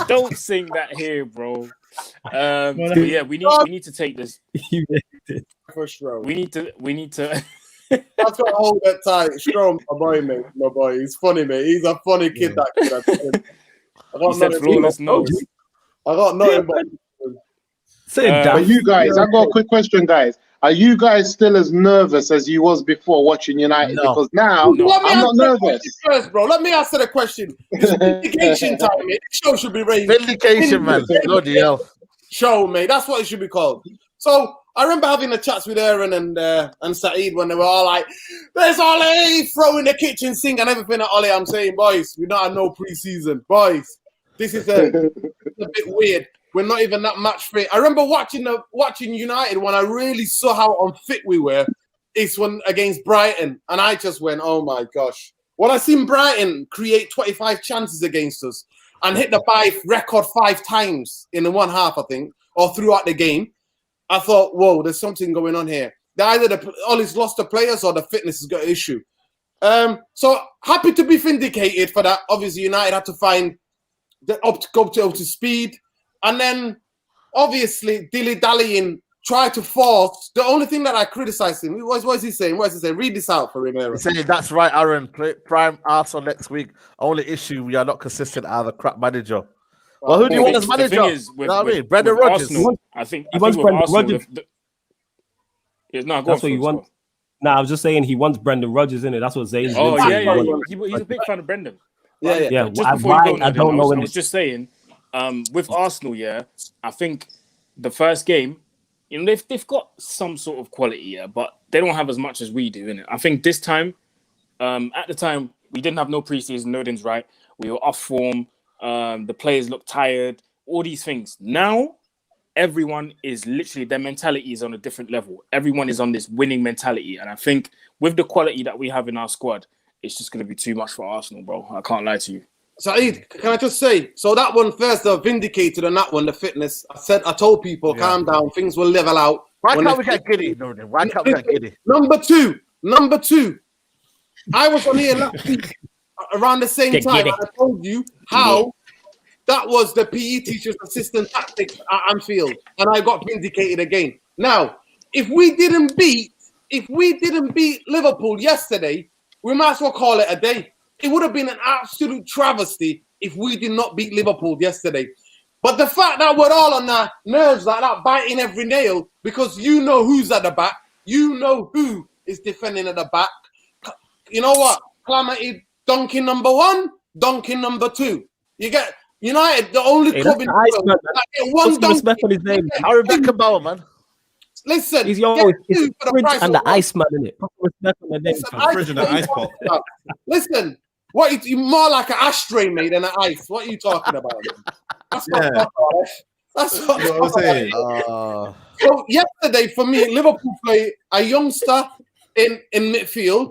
Don't sing that here, bro. Yeah, we need to take this. For sure. We need to That's what hold that tight. Strong, my boy. He's funny, mate. He's a funny kid. That kid. I got nothing but. But you guys, I've got a quick question, guys. Are you guys still as nervous as you was before watching United? No. Because now I'm not nervous. First, bro, let me answer the question. It's vindication time, mate. The show should be raised. Vindication, man. Bloody hell. Show, mate. That's what it should be called. So I remember having the chats with Aaron and Saeed when they were all like, "There's Ollie throwing the kitchen sink and everything." At Ollie, I'm saying, boys, we don't have no preseason, boys. This is a bit weird. We're not even that match fit. I remember watching United when I really saw how unfit we were. It's when against Brighton, and I just went, "Oh my gosh!" When I seen Brighton create 25 chances against us and hit the record 5 times in the one half, I think, or throughout the game, I thought, "Whoa, there's something going on here." Either Ollie's lost the players or the fitness has got an issue. So happy to be vindicated for that. Obviously, United had to find the up to speed. And then, obviously, dilly-dallying, try to force. The only thing that I criticized him, what is he saying? Read this out for him, Aaron. He's saying, that's right, Aaron. Prime Arsenal next week. Only issue, we are not consistent. I have a crap manager. Well, who do you want as manager? The thing is, you know what I mean? Brendan Rodgers. I think with Arsenal, Yeah, no, That's what he wants. Nah, I was just saying he wants Brendan Rodgers in it. That's what Zane's Oh been yeah, saying. he's a big fan of Brendan. Yeah. Just before you go, I don't know. I was just saying, with Arsenal, I think the first game, they've got some sort of quality, but they don't have as much as we do, innit? I think this time, at the time, we didn't have no preseason, Nodin's right. We were off form. The players looked tired. All these things. Now, everyone is literally, their mentality is on a different level. Everyone is on this winning mentality. And I think with the quality that we have in our squad, it's just going to be too much for Arsenal, bro. I can't lie to you. Saeed, can I just say, so that one first, vindicated on that one, the fitness. I told people, calm down, things will level out. Why can't we get giddy? Why can't we get giddy? Number two, I was on here last week around the same time, and I told you how that was the PE teacher's assistant tactics at Anfield, and I got vindicated again. Now, if we didn't beat Liverpool yesterday, we might as well call it a day. It would have been an absolute travesty if we did not beat Liverpool yesterday. But the fact that we're all on our nerves like that, biting every nail, because you know who's at the back, you know who is defending at the back. You know what? Calamity, Duncan number 1, Duncan number 2. You get United, the only club in the world that get one respect on his name. Harry Beckenbauer, man. Listen, he's the and the Iceman, in it. Respect on the name. Fridge and the ice pot. Listen, what you more like an ashtray made than an ice? What are you talking about? That's what I'm saying. So yesterday for me, Liverpool play a youngster in midfield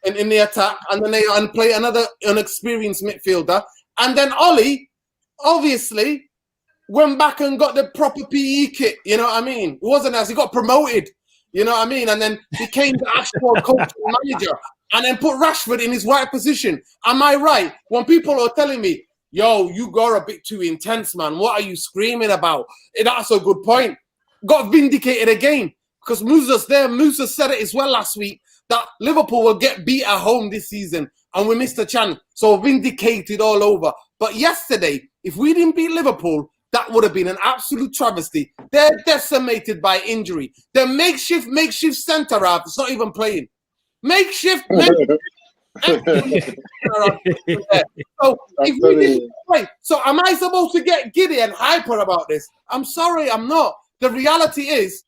and in the attack, and then they play another inexperienced midfielder, and then Ollie obviously went back and got the proper PE kit. You know what I mean? It wasn't as he got promoted. You know what I mean? And then became the actual coach and manager, and then put Rashford in his right position. Am I right? When people are telling me, yo, you got a bit too intense, man. What are you screaming about? That's a good point. Got vindicated again. Because Musa's there. Musa said it as well last week that Liverpool will get beat at home this season. And we missed a chance. So vindicated all over. But yesterday, if we didn't beat Liverpool, that would have been an absolute travesty. They're decimated by injury. The makeshift centre half is not even playing. Makeshift. So if we didn't play, so am I supposed to get giddy and hyper about this? I'm sorry, I'm not. The reality is,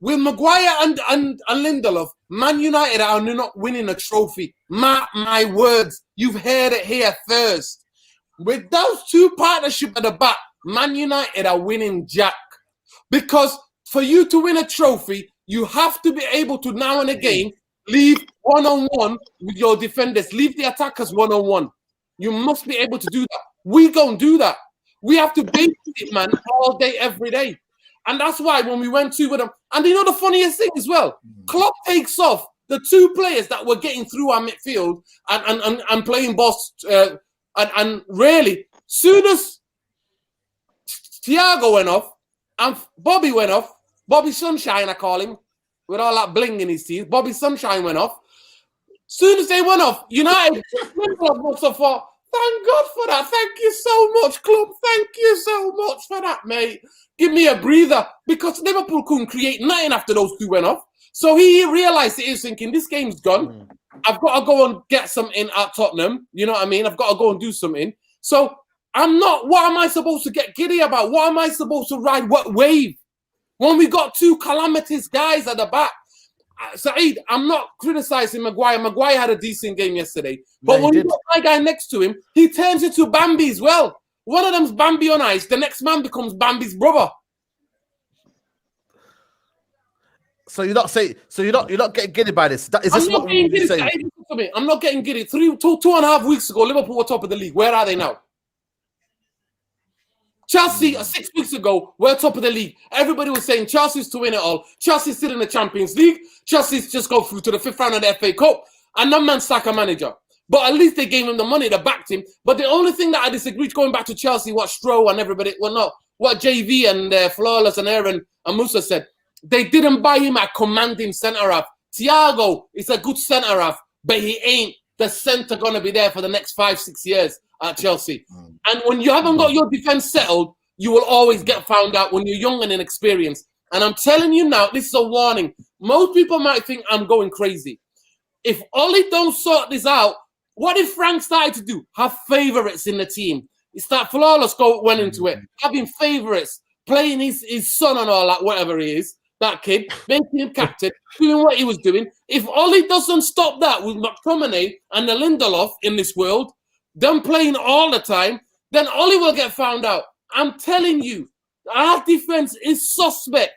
with Maguire and Lindelof, Man United are not winning a trophy. Mark my words, you've heard it here first. With those two partnerships at the back, Man United are winning jack. Because for you to win a trophy, you have to be able to now and again leave one-on-one with your defenders. Leave the attackers one-on-one. You must be able to do that. We don't do that. We have to base it, man, all day, every day. And that's why when we went with them, and you know the funniest thing as well, Klopp takes off the two players that were getting through our midfield and playing boss. And really, soon as Thiago went off and Bobby went off, Bobby Sunshine, I call him, with all that bling in his teeth, Bobby Sunshine went off. Soon as they went off, United must have thought, thank God for that. Thank you so much, club. Thank you so much for that, mate. Give me a breather. Because Liverpool couldn't create nothing after those two went off. So he realized it is thinking, this game's gone. I've got to go and get something at Tottenham. You know what I mean? I've got to go and do something. So what am I supposed to get giddy about? What am I supposed to ride? What wave? When we got two calamitous guys at the back. Saeed, I'm not criticizing Maguire. Maguire had a decent game yesterday. But when you got my guy next to him, he turns into Bambi as well. One of them's Bambi on ice. The next man becomes Bambi's brother. So you're not getting giddy by this. Is this what you're saying? I'm not getting giddy. 2.5 weeks ago, Liverpool were top of the league. Where are they now? Chelsea, 6 weeks ago, we're top of the league. Everybody was saying Chelsea's to win it all. Chelsea's still in the Champions League. Chelsea's just go through to the 5th round of the FA Cup. And no man sack a manager. But at least they gave him the money, they backed him. But the only thing that I disagreed, going back to Chelsea, what Stroh and everybody, what JV and Flawless and Aaron and Musa said, they didn't buy him a commanding centre-half. Thiago is a good centre-half, but he ain't the centre going to be there for the next 5-6 years at Chelsea. And when you haven't got your defence settled, you will always get found out when you're young and inexperienced. And I'm telling you now, this is a warning. Most people might think I'm going crazy. If Ollie don't sort this out, what did Frank started to do? Have favourites in the team. He started flawless, went into it, having favourites, playing his son and all that, whatever he is, that kid, making him captain, doing what he was doing. If Ollie doesn't stop that with McTominay and the Lindelof in this world, them playing all the time, then Ollie will get found out. I'm telling you, our defense is suspect.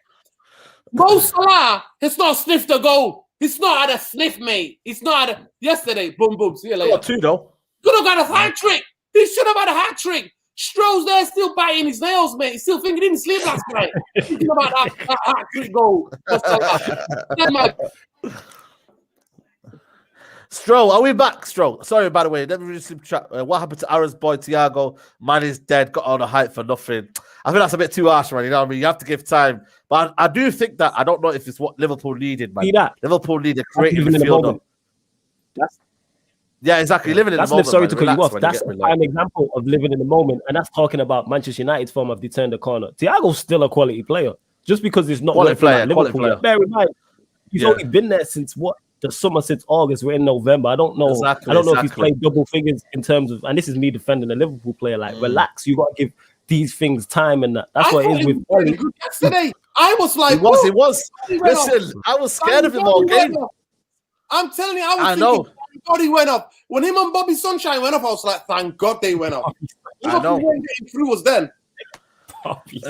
Mo Salah has not sniffed a goal. He's not had a sniff, mate. He's not had a... Yesterday, boom, boom, see you later. Got 2, though. Could have got a hat-trick. He should have had a hat-trick. Stroll's there still biting his nails, mate. He's still thinking he didn't sleep last night. Thinking about that hat-trick goal. Stroll, are we back, Stroll? Sorry, by the way, never really sleep chat. What happened to Aaron's boy, Thiago? Man is dead, got all the hype for nothing. I think that's a bit too harsh, man. You know what I mean? You have to give time. But I do think that, I don't know if it's what Liverpool needed, man. Liverpool needed a creative midfielder. Yeah, exactly. Living in the moment. Sorry to cut you off. That's a prime example of living in the moment. And that's talking about Manchester United's form of they turned the corner. Thiago's still a quality player. Just because it's not quality player, Liverpool. Bear in mind, he's only been there since what? The summer since August. We're in November. I don't know. I don't know if he's played double figures in terms of, and this is me defending a Liverpool player. Like, relax. You got to give these things time and that. That's what it is with Ollie. Yesterday, I was like, it was. Listen, I was scared of him all game. I'm telling you, I was thinking, thank God he went up. When him and Bobby Sunshine went up, I was like, thank God they went up. I know. Getting through was then.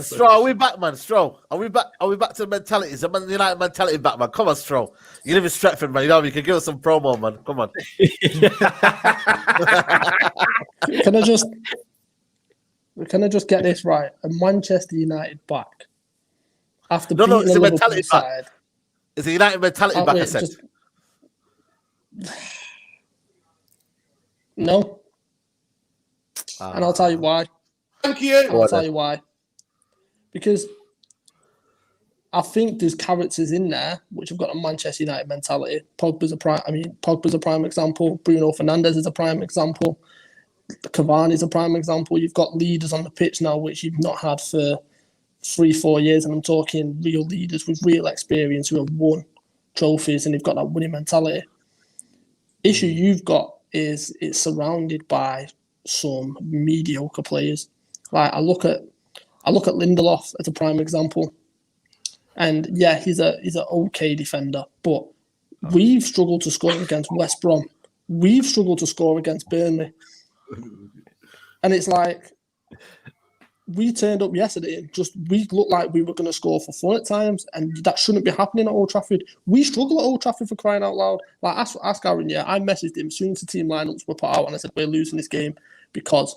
Stroll, are we back, man? Stroll, are we back? Are we back to the mentality? Is the Man United mentality back, man? Come on, Stroll. You live in Stratford, man. You know you can give us some promo, man. Come on. Can I just get this right? A Manchester United back after no, it's a mentality side. back. It's a United mentality back. I said. No, and I'll tell you why. Thank you. I'll tell you why. Because I think there's characters in there which have got a Manchester United mentality. Pogba's a prime example. Bruno Fernandes is a prime example. Cavani's a prime example. You've got leaders on the pitch now which you've not had for 3-4 years, and I'm talking real leaders with real experience who have won trophies and they've got that winning mentality. Issue you've got is it's surrounded by some mediocre players. Like I look at Lindelof as a prime example, and yeah, he's an okay defender, but we've struggled to score against West Brom. We've struggled to score against Burnley, and it's like we turned up yesterday and we looked like we were going to score for fun at times, and that shouldn't be happening at Old Trafford. We struggle at Old Trafford, for crying out loud. Like ask Aaron, yeah, I messaged him as soon as the team lineups were put out, and I said we're losing this game because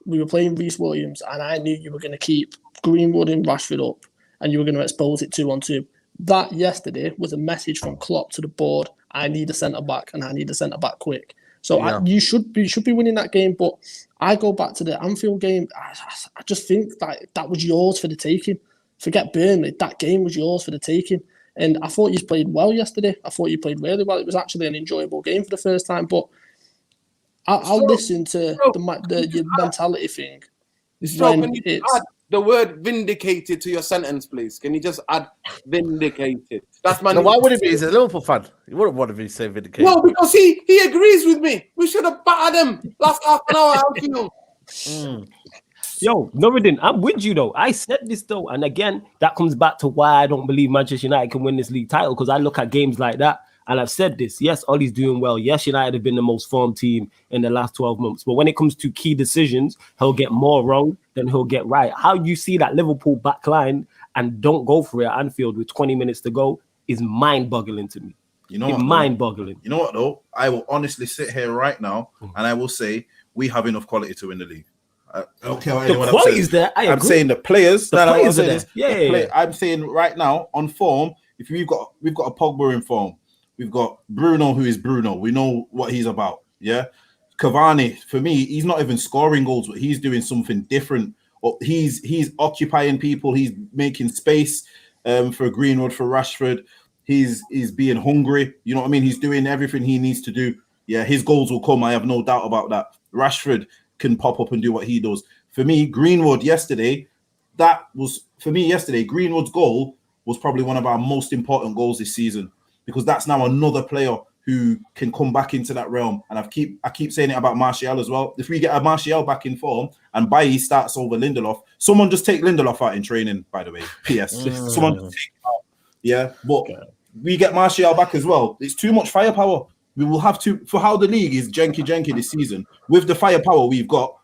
we were playing Reece Williams, and I knew you were going to keep Greenwood and Rashford up, and you were going to expose it 2-on-2. That yesterday was a message from Klopp to the board. I need a centre back, and I need a centre back quick. So you should be winning that game. But I go back to the Anfield game. I just think that was yours for the taking. Forget Burnley. That game was yours for the taking. And I thought you played well yesterday. I thought you played really well. It was actually an enjoyable game for the first time. But I'll listen to your mentality thing. Can you add the word vindicated to your sentence, please? Can you just add vindicated? That's my. No, why would it be? He's a Liverpool fan. He wouldn't want to be say vindicated. No, because he agrees with me. We should have battered him last half an hour outfield. Yo, Nuruddin, I'm with you though. I said this though, and again, that comes back to why I don't believe Manchester United can win this league title, because I look at games like that. And I've said this, yes, Ollie's doing well. Yes, United have been the most formed team in the last 12 months. But when it comes to key decisions, he'll get more wrong than he'll get right. How you see that Liverpool back line and don't go for it at Anfield with 20 minutes to go is mind-boggling to me. You know what? Mind-boggling. You know what, though? I will honestly sit here right now and I will say we have enough quality to win the league. Okay, the quality is there. I'm saying the players. Players are there. Yeah. I'm saying right now on form, if we've got a Pogba in form. We've got Bruno, who is Bruno. We know what he's about. Yeah. Cavani, for me, he's not even scoring goals, but he's doing something different. He's occupying people. He's making space for Greenwood, for Rashford. He's being hungry. You know what I mean? He's doing everything he needs to do. Yeah, his goals will come. I have no doubt about that. Rashford can pop up and do what he does. For me, Greenwood yesterday, that was for me yesterday. Greenwood's goal was probably one of our most important goals this season, because that's now another player who can come back into that realm. And I keep saying it about Martial as well. If we get a Martial back in form and Bailly starts over Lindelof, someone just take Lindelof out in training, by the way. PS. Someone just take him out. Yeah. But we get Martial back as well. It's too much firepower. We will have to, for how the league is janky this season, with the firepower we've got,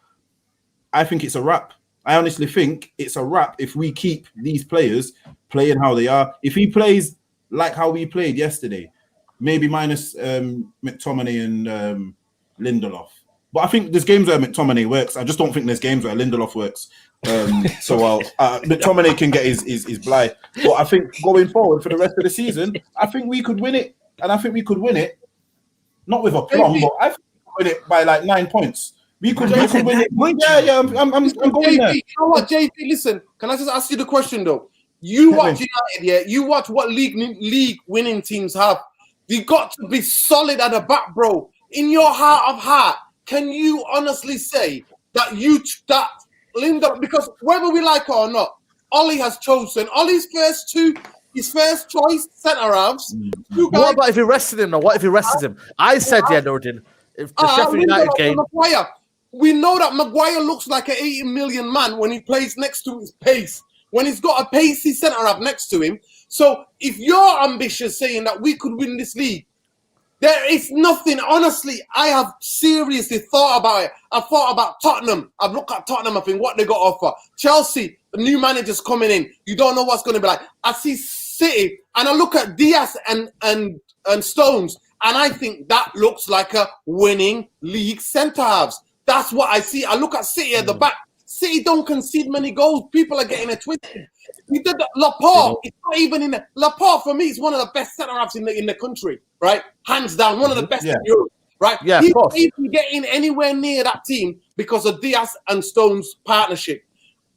I think it's a wrap. I honestly think it's a wrap if we keep these players playing how they are. If he plays like how we played yesterday, maybe minus McTominay and Lindelof. But I think there's games where McTominay works. I just don't think there's games where Lindelof works. So McTominay can get his blight. But I think going forward for the rest of the season, I think we could win it. And I think we could win it, not with a plum, but I think we could win it by like 9 points. We could win it. Yeah, I'm going there. You know what, JP? Listen, can I just ask you the question though? You watch United, yeah? You watch what league winning teams have. You got to be solid at the back, bro. In your heart of heart, can you honestly say that Linda? Because whether we like it or not, Ollie has chosen Ollie's his first choice centre halves. What about if he rested him? What if he rested him? I said, Nordin, if the Sheffield United game. Maguire. We know that Maguire looks like an 80 million man when he plays next to his pace. When he's got a pacey centre half next to him. So if you're ambitious saying that we could win this league, there is nothing. Honestly, I have seriously thought about it. I've thought about Tottenham. I've looked at Tottenham. I think what they got to offer. Chelsea, the new managers coming in. You don't know what's going to be like. I see City, and I look at Diaz and Stones, and I think that looks like a winning league centre halves. That's what I see. I look at City at the back. City don't concede many goals. People are getting it twisted. We did Laporte. It's not even in the Laporte for me. Is one of the best centre halves in the country, right? Hands down, one of the best in Europe, right? Yeah, He's not even getting anywhere near that team because of Diaz and Stones' partnership.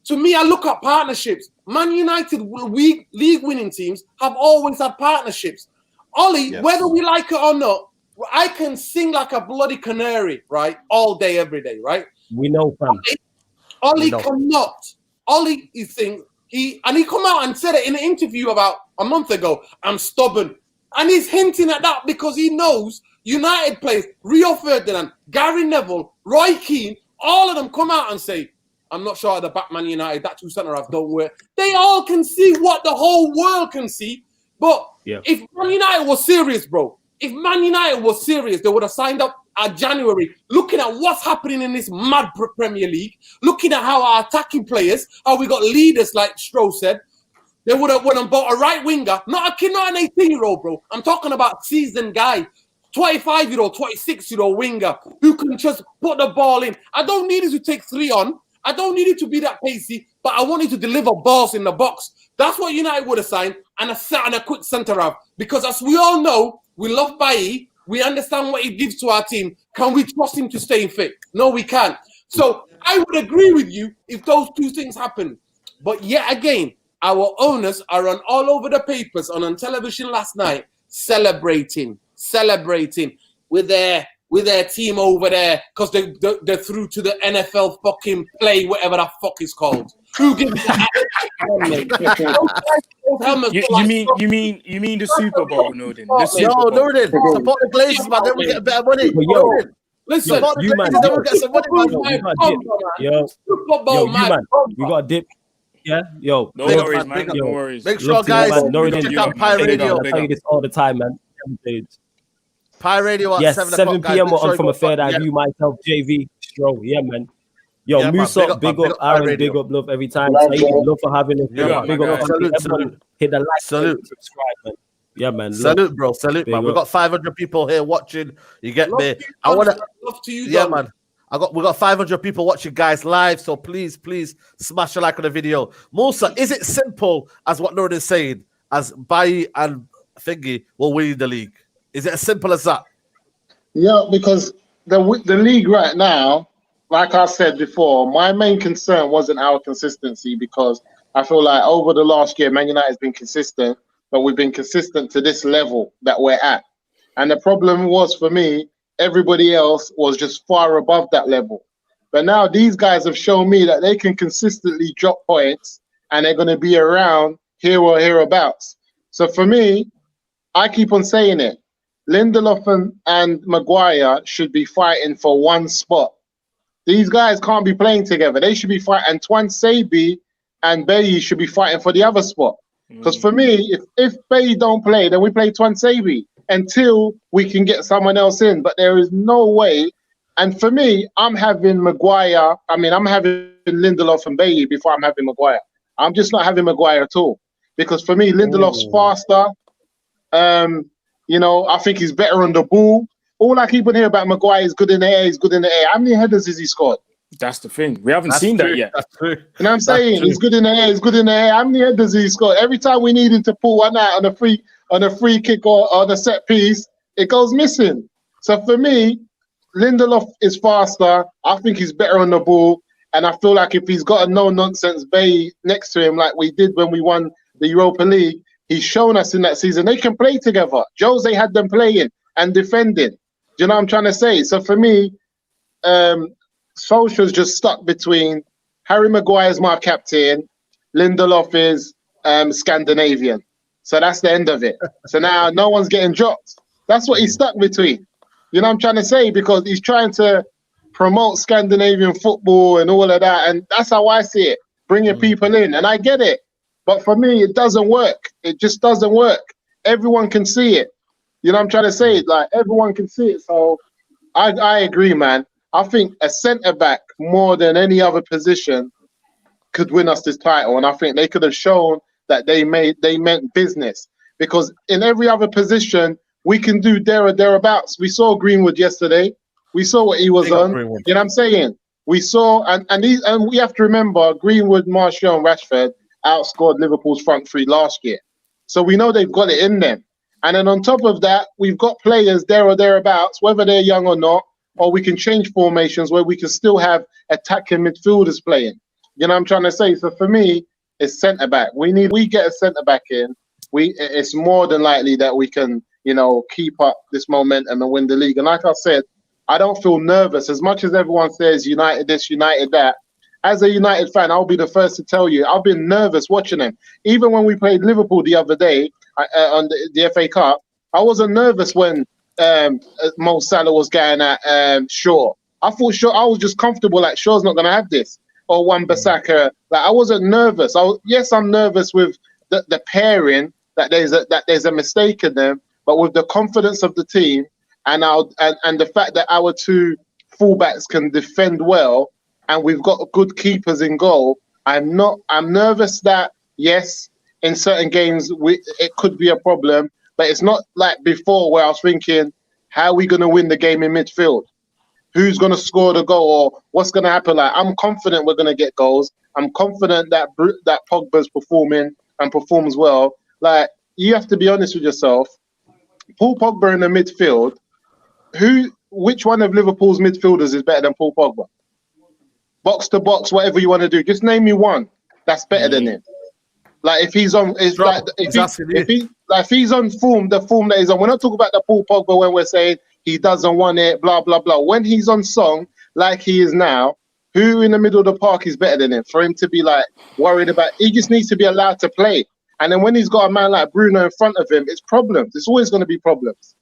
To me, I look at partnerships. Man United league winning teams have always had partnerships. Ollie, whether we like it or not, I can sing like a bloody canary, right? All day, every day, right? We know, fam. Ollie cannot. Ollie, he come out and said it in an interview about a month ago. I'm stubborn. And he's hinting at that because he knows United players, Rio Ferdinand, Gary Neville, Roy Keane, all of them come out and say, I'm not sure at the back, Man United, that two centre-halves don't work. They all can see what the whole world can see. But if Man United was serious, bro, if Man United was serious, they would have signed up at January, looking at what's happening in this mad Premier League, looking at how our attacking players, how we got leaders like Stroh said, they would have went and bought a right winger, not a kid, not an 18-year-old, bro. I'm talking about seasoned guy, 25-year-old, 26-year-old winger who can just put the ball in. I don't need it to take 3 on. I don't need it to be that pacey, but I want it to deliver balls in the box. That's what United would have signed, and a quick centre-half. Because as we all know, we love Bailly. We understand what he gives to our team. Can we trust him to stay fit? No, we can't. So I would agree with you if those two things happen. But yet again, our owners are on all over the papers and on television last night celebrating with their team over there because they're through to the NFL fucking play, whatever that fuck is called. Who gives you mean the Super Bowl, Nordin? Nordin, support the Glazers, man. Then we get better money. Listen, support the Glazers, then we get some money, man. We got a dip. Yeah, no worries, man. No worries. Make sure, guys, check out Pi Radio. I tell you this all the time, man. Pi Radio at 7 p.m. We're on from a third eye view. Myself, JV, Stroh. Yeah, man. Yo, Musa, big up, Aaron, big up, love every time. Love for having us. Big up, salute. Hit the like, salute, subscribe, man. Yeah, man. Salute, bro. Salute, man. We've got 500 people here watching. You get me? I want to you, yeah, man. We got 500 people watching, guys, live. So please smash a like on the video. Musa, is it simple as what Nordin is saying? As Bailly and Thingy will win the league? Is it as simple as that? Yeah, because the league right now, like I said before, my main concern wasn't our consistency because I feel like over the last year, Man United has been consistent, but we've been consistent to this level that we're at. And the problem was for me, everybody else was just far above that level. But now these guys have shown me that they can consistently drop points and they're going to be around here or hereabouts. So for me, I keep on saying it. Lindelof and Maguire should be fighting for one spot. These guys can't be playing together. They should be fighting. And Twan-Sabi and Bailly should be fighting for the other spot. Because for me, if Bailly don't play, then we play Twan-Sabi until we can get someone else in. But there is no way. And for me, I'm having Maguire. I mean, I'm having Lindelof and Bailly before I'm having Maguire. I'm just not having Maguire at all. Because for me, Lindelof's faster. You know, I think he's better on the ball. All I keep on hearing about Maguire is good in the air, he's good in the air. How many headers has he scored? That's the thing. We haven't seen that yet. That's true. You know what I'm saying? He's good in the air, he's good in the air. How many headers has he scored? Every time we need him to pull one out on a free kick or on a set piece, it goes missing. So for me, Lindelof is faster. I think he's better on the ball. And I feel like if he's got a no-nonsense Bay next to him like we did when we won the Europa League, he's shown us in that season they can play together. Jose had them playing and defending. Do you know what I'm trying to say? So for me, Solskjaer's just stuck between Harry Maguire's my captain, Lindelof is Scandinavian. So that's the end of it. So now no one's getting dropped. That's what he's stuck between. You know what I'm trying to say? Because he's trying to promote Scandinavian football and all of that. And that's how I see it, bringing people in. And I get it. But for me, it doesn't work. It just doesn't work. Everyone can see it. You know what I'm trying to say? Like, everyone can see it. So I agree, man. I think a centre-back, more than any other position, could win us this title. And I think they could have shown that they meant business. Because in every other position, we can do there or thereabouts. We saw Greenwood yesterday. We saw what he was on. Greenwood. You know what I'm saying? We saw, and we have to remember, Greenwood, Martial, and Rashford outscored Liverpool's front three last year. So we know they've got it in them. And then on top of that, we've got players there or thereabouts, whether they're young or not, or we can change formations where we can still have attacking midfielders playing. You know what I'm trying to say? So for me, it's centre-back. We get a centre-back in, it's more than likely that we can, you know, keep up this momentum and win the league. And like I said, I don't feel nervous. As much as everyone says United this, United that, as a United fan, I'll be the first to tell you, I've been nervous watching them. Even when we played Liverpool the other day on the FA Cup, I wasn't nervous when Mo Salah was going at Shaw. I thought Shaw, I was just comfortable, like Shaw's not going to have this. Or Wan-Bissaka. Like, I wasn't nervous. Yes, I'm nervous with the pairing, that there's a mistake in them, but with the confidence of the team and the fact that our two fullbacks can defend well, and we've got good keepers in goal, I'm nervous that, yes, in certain games it could be a problem, but it's not like before where I was thinking, how are we going to win the game in midfield? Who's going to score the goal, or what's going to happen? Like, I'm confident we're going to get goals. I'm confident that Pogba's performing and performs well. Like, you have to be honest with yourself. Paul Pogba in the midfield, which one of Liverpool's midfielders is better than Paul Pogba? Box to box, whatever you want to do. Just name me one that's better than him. Like, if he's on, if he's on form, the form that he's on. We're not talking about the Paul Pogba when we're saying he doesn't want it, blah blah blah. When he's on song like he is now, who in the middle of the park is better than him? For him to be like worried about, he just needs to be allowed to play. And then when he's got a man like Bruno in front of him, it's problems. It's always going to be problems.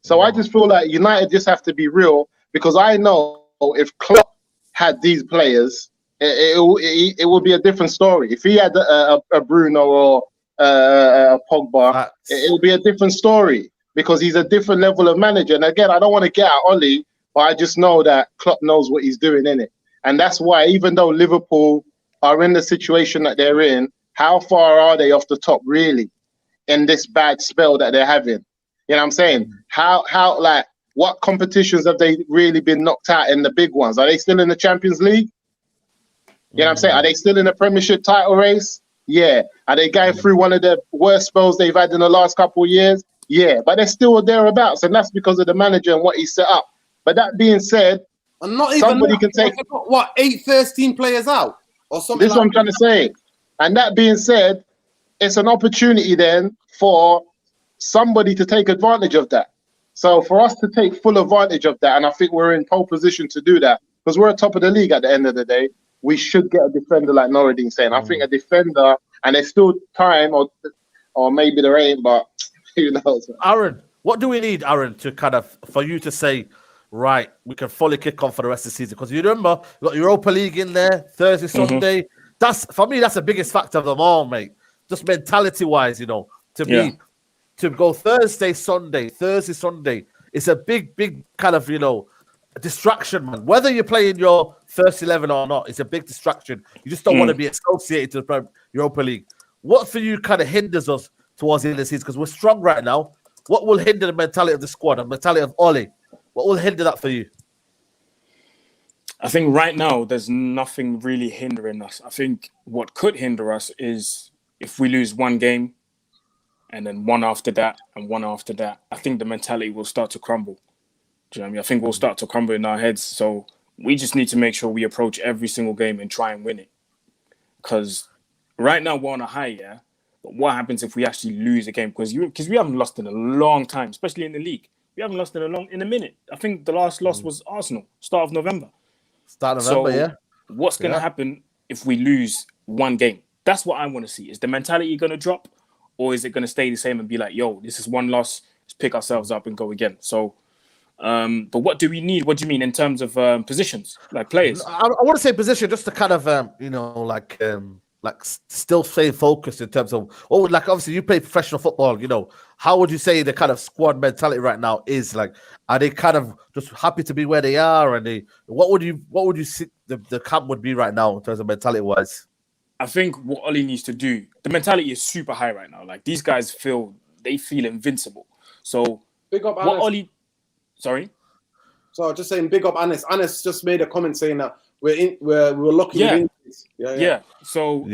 So I just feel like United just have to be real, because I know if Klopp had these players, it would be a different story. If he had a Bruno or a Pogba, it would be a different story, because he's a different level of manager. And again, I don't want to get at Oli, but I just know that Klopp knows what he's doing in it. And that's why, even though Liverpool are in the situation that they're in, how far are they off the top really in this bad spell that they're having? You know what I'm saying? How like, what competitions have they really been knocked out in the big ones? Are they still in the Champions League? You know what I'm saying? Are they still in the Premiership title race? Yeah. Are they going through one of the worst spells they've had in the last couple of years? Yeah. But they're still thereabouts, and that's because of the manager and what he set up. But that being said, and not even somebody can take what 8 first-team players out or something. This is what I'm trying to say. And that being said, it's an opportunity then for somebody to take advantage of that. So for us to take full advantage of that, and I think we're in pole position to do that, because we're at top of the league at the end of the day. we should get a defender like Norridin saying. I think a defender, and there's still time, or maybe there ain't, but who knows? Aaron, what do we need, Aaron, to kind of for you to say, right, we can fully kick on for the rest of the season? Because you remember, you got Europa League in there, Thursday, Sunday. That's for me, that's the biggest factor of them all, mate. Just mentality-wise, you know, to go Thursday, Sunday. It's a big kind of, you know, distraction, man. Whether you're playing your first 11 or not, it's a big distraction. You just don't want to be associated to the Europa League. What for you kind of hinders us towards the end of the season? Because we're strong right now. What will hinder the mentality of the squad, the mentality of Oli? What will hinder that for you? I think right now there's nothing really hindering us. I think what could hinder us is if we lose one game and then one after that and one after that. I think the mentality will start to crumble. Do you know what I mean? I think we'll start to crumble in our heads. So we just need to make sure we approach every single game and try and win it. Because right now we're on a high, yeah? But what happens if we actually lose a game? Because we haven't lost in a long time, especially in the league. We haven't lost in a minute. I think the last loss was Arsenal, start of November. What's going to happen if we lose one game? That's what I want to see. Is the mentality going to drop, or is it going to stay the same and be like, yo, this is one loss, let's pick ourselves up and go again? So, but what do we need? What do you mean in terms of positions, like players? I want to say position just to kind of, you know, like still stay focused in terms of, like obviously you play professional football, you know, how would you say the kind of squad mentality right now is? Like, are they kind of just happy to be where they are? And what would you see the camp would be right now in terms of mentality wise? I think what Oli needs to do, the mentality is super high right now. Like these guys feel invincible. So big up what Anis. Oli, sorry? So just saying big up Anis. Anis just made a comment saying that we're locking in. Yeah. So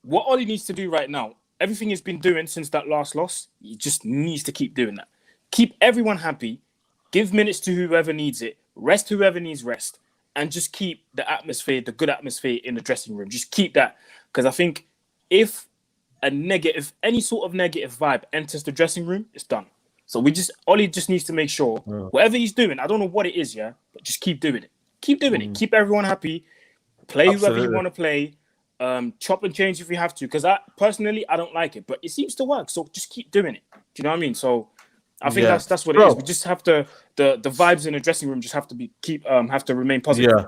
what Oli needs to do right now, everything he's been doing since that last loss, he just needs to keep doing that. Keep everyone happy, give minutes to whoever needs it, rest whoever needs rest, and just keep the atmosphere, the good atmosphere in the dressing room. Just keep that. Because I think if any sort of negative vibe enters the dressing room, it's done. So Oli just needs to make sure whatever he's doing, I don't know what it is, but just keep doing it. Keep doing it. Keep everyone happy. Play whoever you want to play. Chop and change if you have to. Because I don't like it, but it seems to work. So just keep doing it. Do you know what I mean? So I think that's what it is. We just have to the vibes in the dressing room just have to remain positive. Yeah.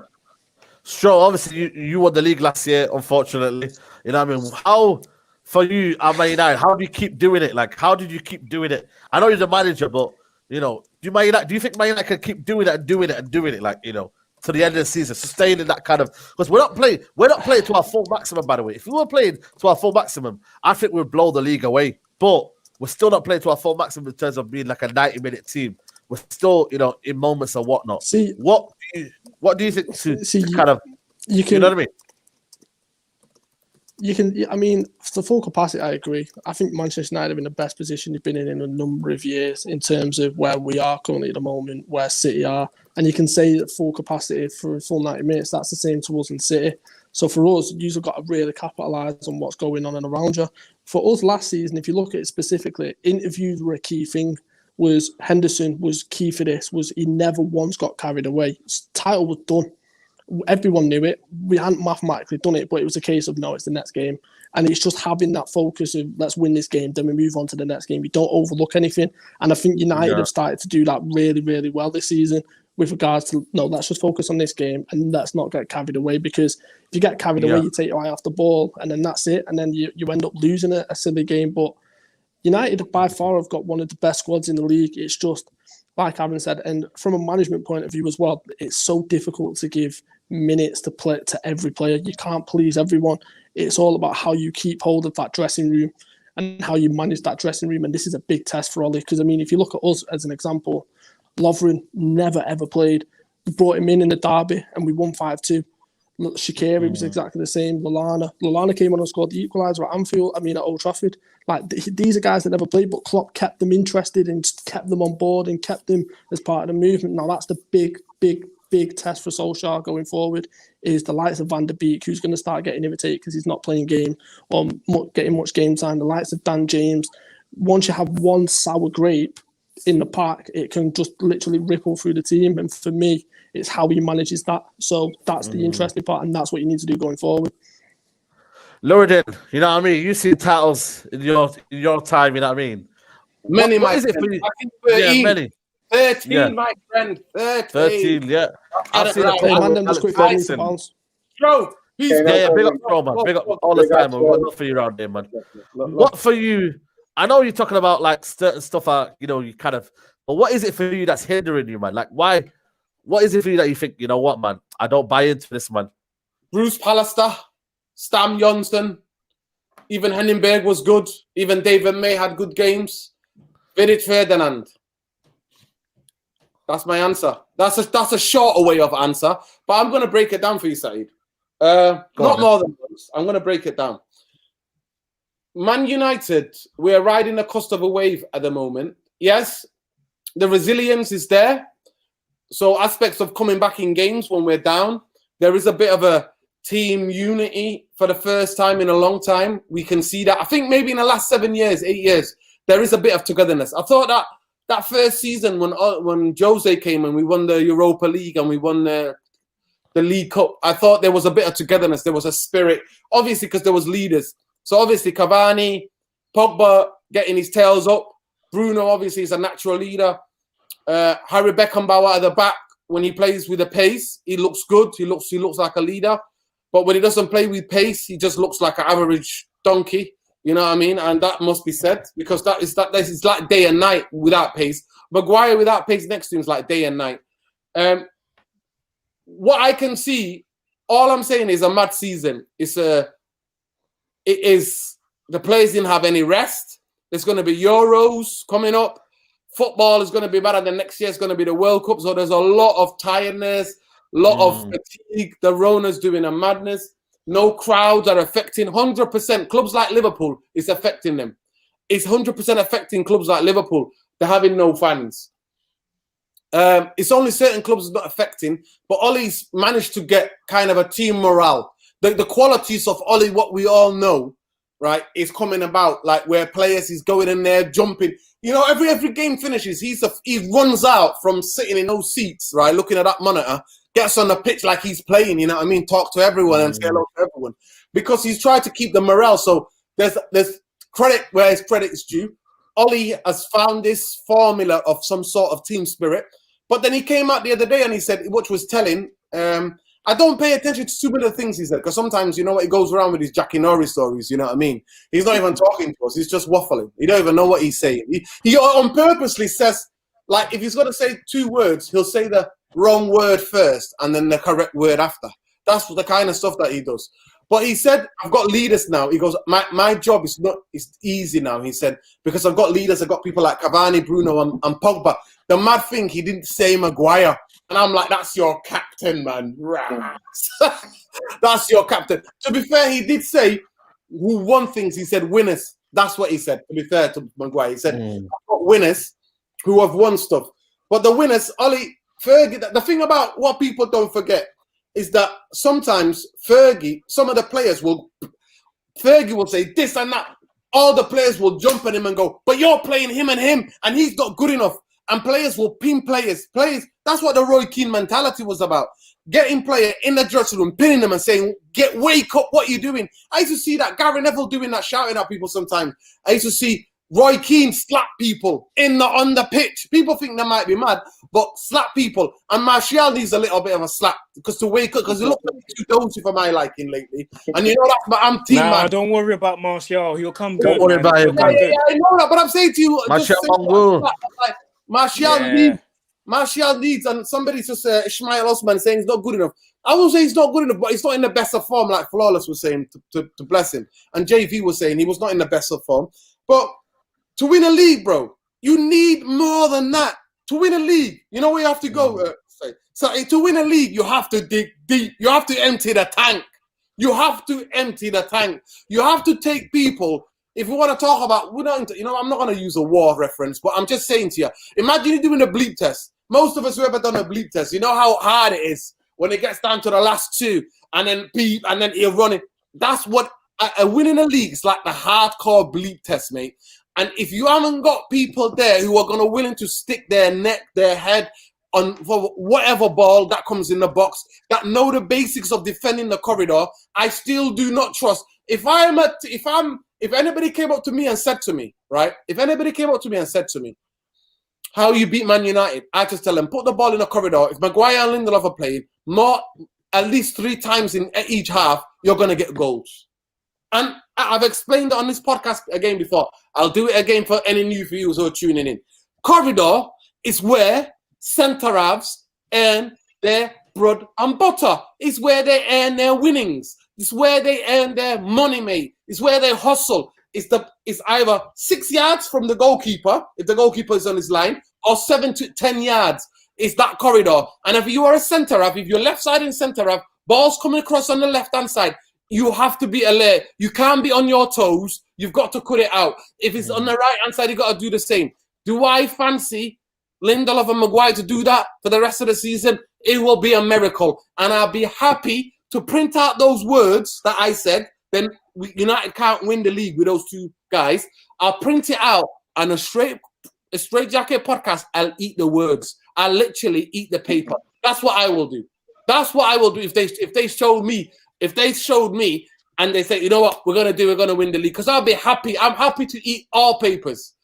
Sure. Obviously, you won the league last year. Unfortunately, you know what I mean. How for you, Man United? How do you keep doing it? Like, how did you keep doing it? I know you're the manager, but you know, do you think Man United can keep doing it and doing it and doing it? Like, you know, to the end of the season, sustaining that kind of, because we're not playing to our full maximum, by the way. If we were playing to our full maximum, I think we'd blow the league away. But we're still not playing to our full maximum in terms of being like a 90-minute team. We're still, you know, in moments or whatnot. See, what do you think to kind of, you know what I mean? I mean, for full capacity, I agree. I think Manchester United are in the best position they've been in a number of years in terms of where we are currently at the moment, where City are. And you can say that full capacity for a full 90 minutes, that's the same to us in City. So for us, you've got to really capitalise on what's going on and around you. For us last season, if you look at it specifically, interviews were a key thing. Henderson was key for this, he never once got carried away. His title was done. Everyone knew it. We hadn't mathematically done it, but it was a case of, no, it's the next game. And it's just having that focus of, let's win this game, then we move on to the next game. You don't overlook anything. And I think United have started to do that really, really well this season with regards to, no, let's just focus on this game and let's not get carried away, because if you get carried away, you take your eye off the ball and then that's it. And then you end up losing a silly game. But United by far have got one of the best squads in the league. It's just, like Aaron said, and from a management point of view as well, it's so difficult to give minutes to play to every player. You can't please everyone. It's all about how you keep hold of that dressing room and how you manage that dressing room. And this is a big test for Oli, because I mean, if you look at us as an example, Lovren never ever played. We brought him in the derby and we won 5-2. Shaqiri was exactly the same. Lallana came on and scored the equaliser at Anfield. At Old Trafford. Like, these are guys that never played, but Klopp kept them interested and kept them on board and kept them as part of the movement. Now that's the big test for Solskjaer going forward, is the likes of Van der Beek, who's going to start getting irritated because he's not playing game or getting much game time. The likes of Dan James. Once you have one sour grape, in the park, it can just literally ripple through the team. And for me, it's how he manages that. So that's the interesting part, and that's what you need to do going forward. Loredin, you know what I mean? You see titles in your time, you know what I mean? Many, what my is it for friend. you? I think 13. Yeah, many. 13, Yeah. my friend. 13. 13, yeah. I've seen right. a couple Man, of them just Alex quick for me to Ferguson. bounce. Bro, peace. Yeah, big up, bro, man. Big up all the time, man. We've got love for you around there, man. What for you? I know you're talking about like certain stuff, you kind of, but what is it for you that's hindering you, man? Like, why? What is it for you that you think, you know what, man? I don't buy into this, man. Bruce Pallister, Stam Johnson, even Henningberg was good. Even David May had good games. Vidic Ferdinand. That's my answer. That's a shorter way of answer, but I'm going to break it down for you, Saeed. Not more than once. I'm going to break it down. Man United, we're riding the coast of a wave at the moment. Yes, the resilience is there. So aspects of coming back in games when we're down, there is a bit of a team unity for the first time in a long time. We can see that. I think maybe in the last 7 years, 8 years, there is a bit of togetherness. I thought that first season when Jose came and we won the Europa League and we won the League Cup, I thought there was a bit of togetherness. There was a spirit, obviously, because there was leaders. So obviously Cavani, Pogba getting his tails up. Bruno obviously is a natural leader. Harry Beckenbauer at the back, when he plays with the pace, he looks good. He looks like a leader. But when he doesn't play with pace, he just looks like an average donkey. You know what I mean? And that must be said, because this is like day and night without pace. Maguire without pace next to him is like day and night. What I can see, all I'm saying is a mad season. It is the players didn't have any rest. There's going to be Euros coming up. Football is going to be better than next year. It's going to be the World Cup. So there's a lot of tiredness, a lot of fatigue. The Rona's doing a madness. No crowds are affecting 100%. Clubs like Liverpool, it's affecting them. It's 100% affecting clubs like Liverpool. They're having no fans. It's only certain clubs not affecting, but Ollie's managed to get kind of a team morale. The qualities of Ollie, what we all know, right, is coming about, like where players is going in there, jumping. You know, every game finishes, he runs out from sitting in those seats, right, looking at that monitor, gets on the pitch like he's playing, you know what I mean, talk to everyone and say hello to everyone. Because he's tried to keep the morale. So there's credit where his credit is due. Ollie has found this formula of some sort of team spirit. But then he came out the other day and he said, which was telling, I don't pay attention to too many things he said, because sometimes, you know what, he goes around with his Jackie Norris stories, you know what I mean? He's not even talking to us. He's just waffling. You don't even know what he's saying. He on purposely says, like, if he's got to say 2 words, he'll say the wrong word first and then the correct word after. That's the kind of stuff that he does. But he said, I've got leaders now. He goes, my job is it's easy now, he said, because I've got leaders. I've got people like Cavani, Bruno, and Pogba. The mad thing, he didn't say Maguire. And I'm like, that's your captain, man. That's your captain. To be fair, he did say who won things. He said winners. That's what he said, to be fair to Maguire. He said, I've got winners who have won stuff. But the winners, Ollie, Fergie, the thing about what people don't forget is that sometimes Fergie, some of the players Fergie will say this and that. All the players will jump at him and go, but you're playing him, and he's not good enough. And players will pin players. That's what the Roy Keane mentality was about. Getting player in the dressing room, pinning them and saying, wake up, what are you doing? I used to see that Gary Neville doing that, shouting at people sometimes. I used to see Roy Keane slap people on the pitch. People think they might be mad, but slap people. And Martial needs a little bit of a slap to wake up, because he looks like too dozy for my liking lately. And you know that, but I'm team man. Don't worry about Martial. He'll come good. Don't worry about him. Yeah, I know that, but I'm saying to you, Martial needs, and somebody just Ismail Osman saying he's not good enough. I will say he's not good enough, but he's not in the best of form, like Flawless was saying, to bless him. And JV was saying he was not in the best of form. But to win a league, bro, you need more than that. To win a league, you know where you have to go. So to win a league, you have to dig deep. You have to empty the tank. You have to empty the tank. You have to take people. If we want to talk about, I'm not going to use a war reference, but I'm just saying to you, imagine you doing a bleep test. Most of us who ever done a bleep test, you know how hard it is when it gets down to the last 2 and then beep and then you're running. That's what a winning a league is like, the hardcore bleep test, mate. And if you haven't got people there who are gonna willing to stick their neck, their head on for whatever ball that comes in the box, that know the basics of defending the corridor, I still do not trust. If anybody came up to me and said to me, right? If anybody came up to me and said to me, how you beat Man United, I just tell them, put the ball in the corridor. If Maguire and Lindelof are playing, more at least 3 times in each half, you're gonna get goals. And I've explained it on this podcast again before. I'll do it again for any new viewers who are tuning in. Corridor is where centre halves earn their bread and butter. It's where they earn their winnings. It's where they earn their money, mate. It's where they hustle. It's either 6 yards from the goalkeeper, if the goalkeeper is on his line, or 7 to 10 yards. It's that corridor. And if you are a centre half, if you're left-sided centre half, balls coming across on the left-hand side, you have to be alert. You can't be on your toes. You've got to cut it out. If it's on the right-hand side, you got to do the same. Do I fancy Lindelof and Maguire to do that for the rest of the season? It will be a miracle. And I'll be happy to print out those words that I said. Then United can't win the league with those 2 guys. I'll print it out on a Straightjacket podcast. I'll eat the words. I'll literally eat the paper. That's what I will do. That's what I will do if they showed me and they say, you know what, we're going to win the league. Because I'll be happy. I'm happy to eat all papers.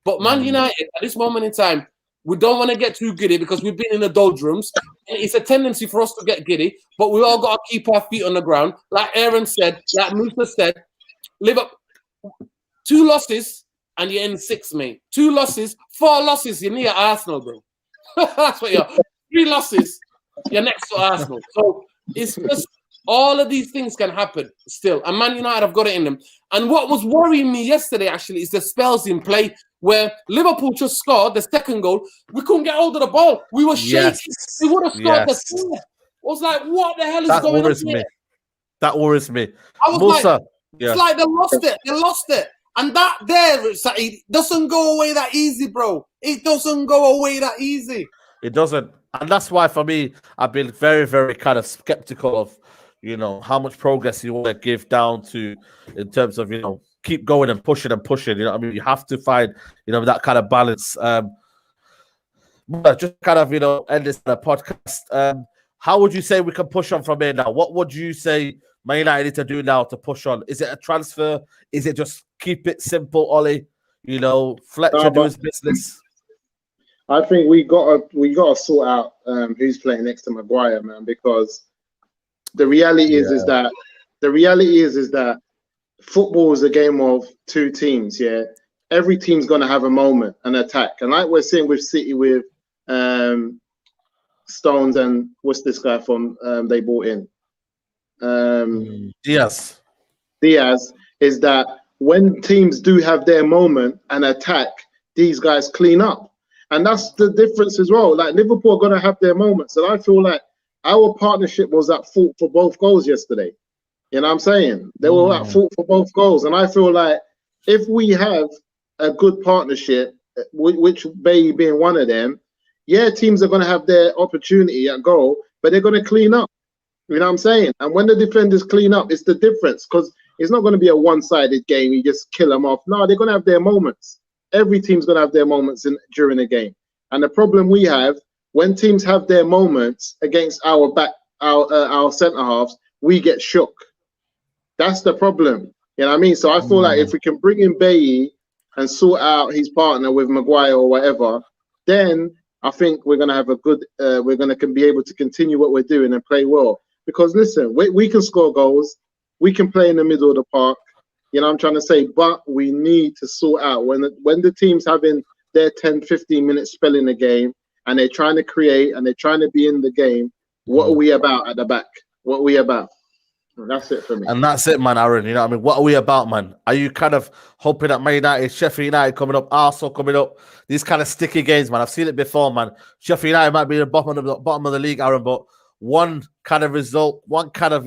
But Man United, at this moment in time, we don't want to get too giddy because we've been in the doldrums. And it's a tendency for us to get giddy, but we all got to keep our feet on the ground. Like Aaron said, like Musa said, live up 2 losses and you're in 6th, mate. 2 losses, 4 losses, you're near Arsenal, bro. That's what you're. 3 losses, you're next to Arsenal. So it's just all of these things can happen still. And Man United have got it in them. And what was worrying me yesterday, actually, is the spells in play where Liverpool just scored the 2nd goal. We couldn't get hold of the ball. We were shaking. We would have scored the 3rd. I was like, what the hell is going on here? That worries me. I was Musa, it's like they lost it. They lost it. And that there, it doesn't go away that easy, bro. It doesn't go away that easy. It doesn't. And that's why, for me, I've been very, very kind of skeptical of, how much progress you want to give down to in terms of, keep going and pushing and pushing. You have to find, that kind of balance. Just kind of, end this podcast. How would you say we can push on from here now? What would you say Man United need to do now to push on? Is it a transfer? Is it just keep it simple, Ollie? Fletcher do his business. I think we gotta sort out who's playing next to Maguire, man, because the reality is that football is a game of 2 teams. Yeah, every team's gonna have a moment, an attack, and like we're seeing with City with Stones and what's this guy from they bought in Diaz, is that when teams do have their moment and attack, these guys clean up. And that's the difference as well. Like Liverpool are going to have their moments. And I feel like our partnership was at fault for both goals yesterday. You know what I'm saying? They were at fault for both goals. And I feel like if we have a good partnership, which Bailly being one of them, yeah, teams are going to have their opportunity at goal, but they're going to clean up. You know what I'm saying? And when the defenders clean up, it's the difference, because it's not going to be a one-sided game. You just kill them off. No, they're going to have their moments. Every team's going to have their moments during a game. And the problem we have, when teams have their moments against our centre halves, we get shook. That's the problem. You know what I mean? So I feel like if we can bring in Bailly and sort out his partner with Maguire or whatever, then I think we're going to have a good, we're going to be able to continue what we're doing and play well. Because listen, we can score goals. We can play in the middle of the park. You know what I'm trying to say? But we need to sort out when the team's having their 10, 15 minute spell in the game and they're trying to create and they're trying to be in the game, what are we about at the back? What are we about? And that's it for me. And that's it, man, Aaron. You know what I mean? What are we about, man? Are you kind of hoping that Man United, Sheffield United coming up, Arsenal coming up, these kind of sticky games, man? I've seen it before, man. Sheffield United might be the bottom of the league, Aaron, but one kind of result, one kind of,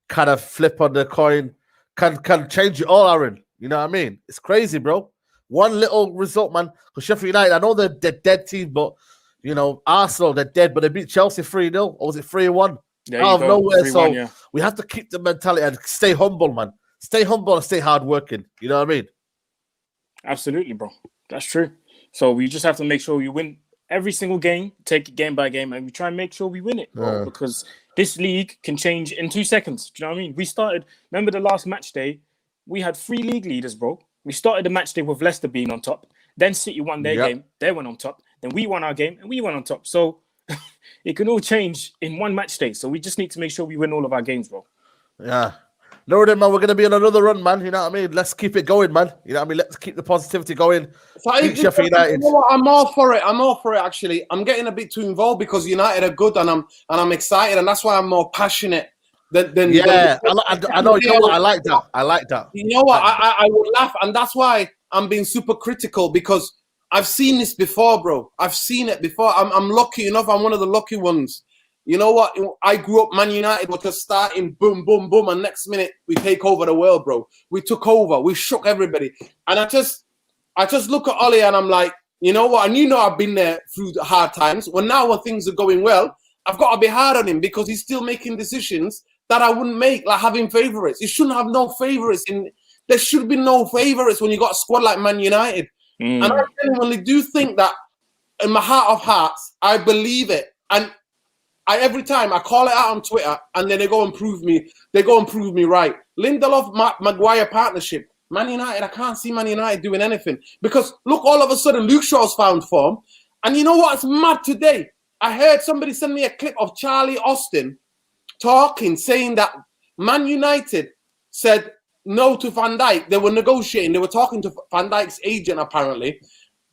kind of flip on the coin can change it all, Aaron. You know what I mean? It's crazy, bro. One little result, man. Because Sheffield United, I know they're dead team, but, Arsenal, they're dead, but they beat Chelsea 3-0. Or was it 3-1? Out of nowhere. So we have to keep the mentality and stay humble, man. Stay humble and stay hardworking. You know what I mean? Absolutely, bro. That's true. So we just have to make sure we win every single game, take it game by game, and we try and make sure we win it, bro. Because this league can change in 2 seconds. Do you know what I mean? We started, remember the last match day, we had 3 league leaders, bro. We started the match day with Leicester being on top. Then City won their game. They went on top. Then we won our game and we went on top. So it can all change in one match day. So we just need to make sure we win all of our games, bro. Yeah. No, then, man, we're going to be on another run, man. You know what I mean? Let's keep it going, man. You know what I mean? Let's keep the positivity going. Sheffield United. You know what? I'm all for it. I'm all for it, actually. I'm getting a bit too involved because United are good and I'm excited. And that's why I'm more passionate. I know. You know what? I like that. You know what? I would laugh. And that's why I'm being super critical because I've seen this before, bro. I've seen it before. I'm lucky enough. I'm one of the lucky ones. You know what? I grew up, Man United was just starting, boom, boom, boom, and next minute we take over the world, bro. We took over. We shook everybody. And I just look at Ollie and I'm like, you know what? And you know I've been there through the hard times. Well, now when things are going well, I've got to be hard on him because he's still making decisions that I wouldn't make, like having favourites. You shouldn't have no favourites. There should be no favourites when you got a squad like Man United. And I genuinely do think that in my heart of hearts, I believe it. And every time I call it out on Twitter, and then they go and prove me. They go and prove me right. Lindelof, Maguire partnership, Man United. I can't see Man United doing anything because look, all of a sudden Luke Shaw's found form, and you know what's mad today? I heard somebody send me a clip of Charlie Austin talking, saying that Man United said no to Van Dijk. They were negotiating. They were talking to Van Dijk's agent apparently,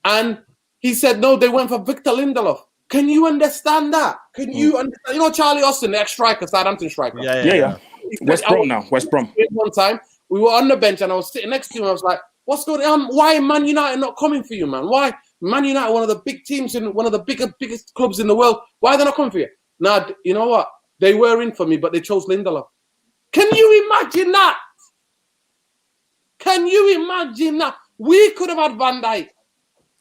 and he said no. They went for Victor Lindelof. Can you understand that? Can you understand? You know Charlie Austin, the ex-striker, Southampton striker. Yeah. West Brom now. West Brom. One time we were on the bench and I was sitting next to him. I was like, "What's going on? Why Man United not coming for you, man? Why Man United, one of the big teams in one of the biggest clubs in the world? Why are they not coming for you?" Nah, you know what? They were in for me, but they chose Lindelof. Can you imagine that? Can you imagine that? We could have had Van Dijk.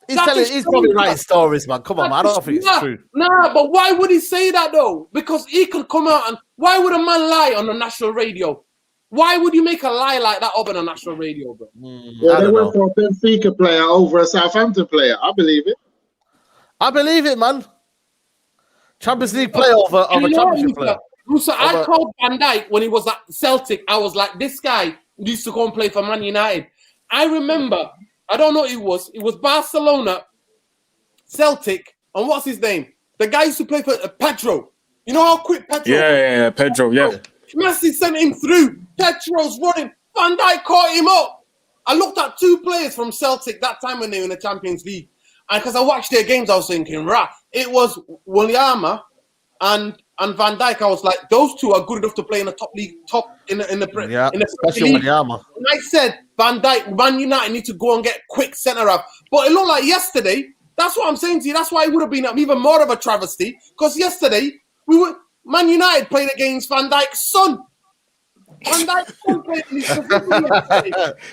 He's probably writing stories, man. Come on, man. I don't think it's true. Nah, but why would he say that though? Because he could come out and why would a man lie on the national radio? Why would you make a lie like that up on the national radio, bro? Yeah, they went for a Benfica player over a Southampton player. I believe it. I believe it, man. Champions League player over Championship player. Musa, I called Van Dijk when he was at Celtic. I was like, this guy used to go and play for Man United. I remember. I don't know who it was Barcelona, Celtic, and what's his name? The guy used to play for Pedro. You know how quick Pedro? Yeah, Pedro, yeah. Messi sent him through. Pedro's running. Van Dijk caught him up. I looked at 2 players from Celtic that time when they were in the Champions League. And because I watched their games, I was thinking, right, it was Williama and Van Dijk. I was like, those 2 are good enough to play in the top league, especially Williama. And I said, Van Dijk, Man United need to go and get quick centre half. But it looked like yesterday. That's what I'm saying to you. That's why it would have been even more of a travesty. Because yesterday Man United played against Van Dijk's son. Van Dijk's son played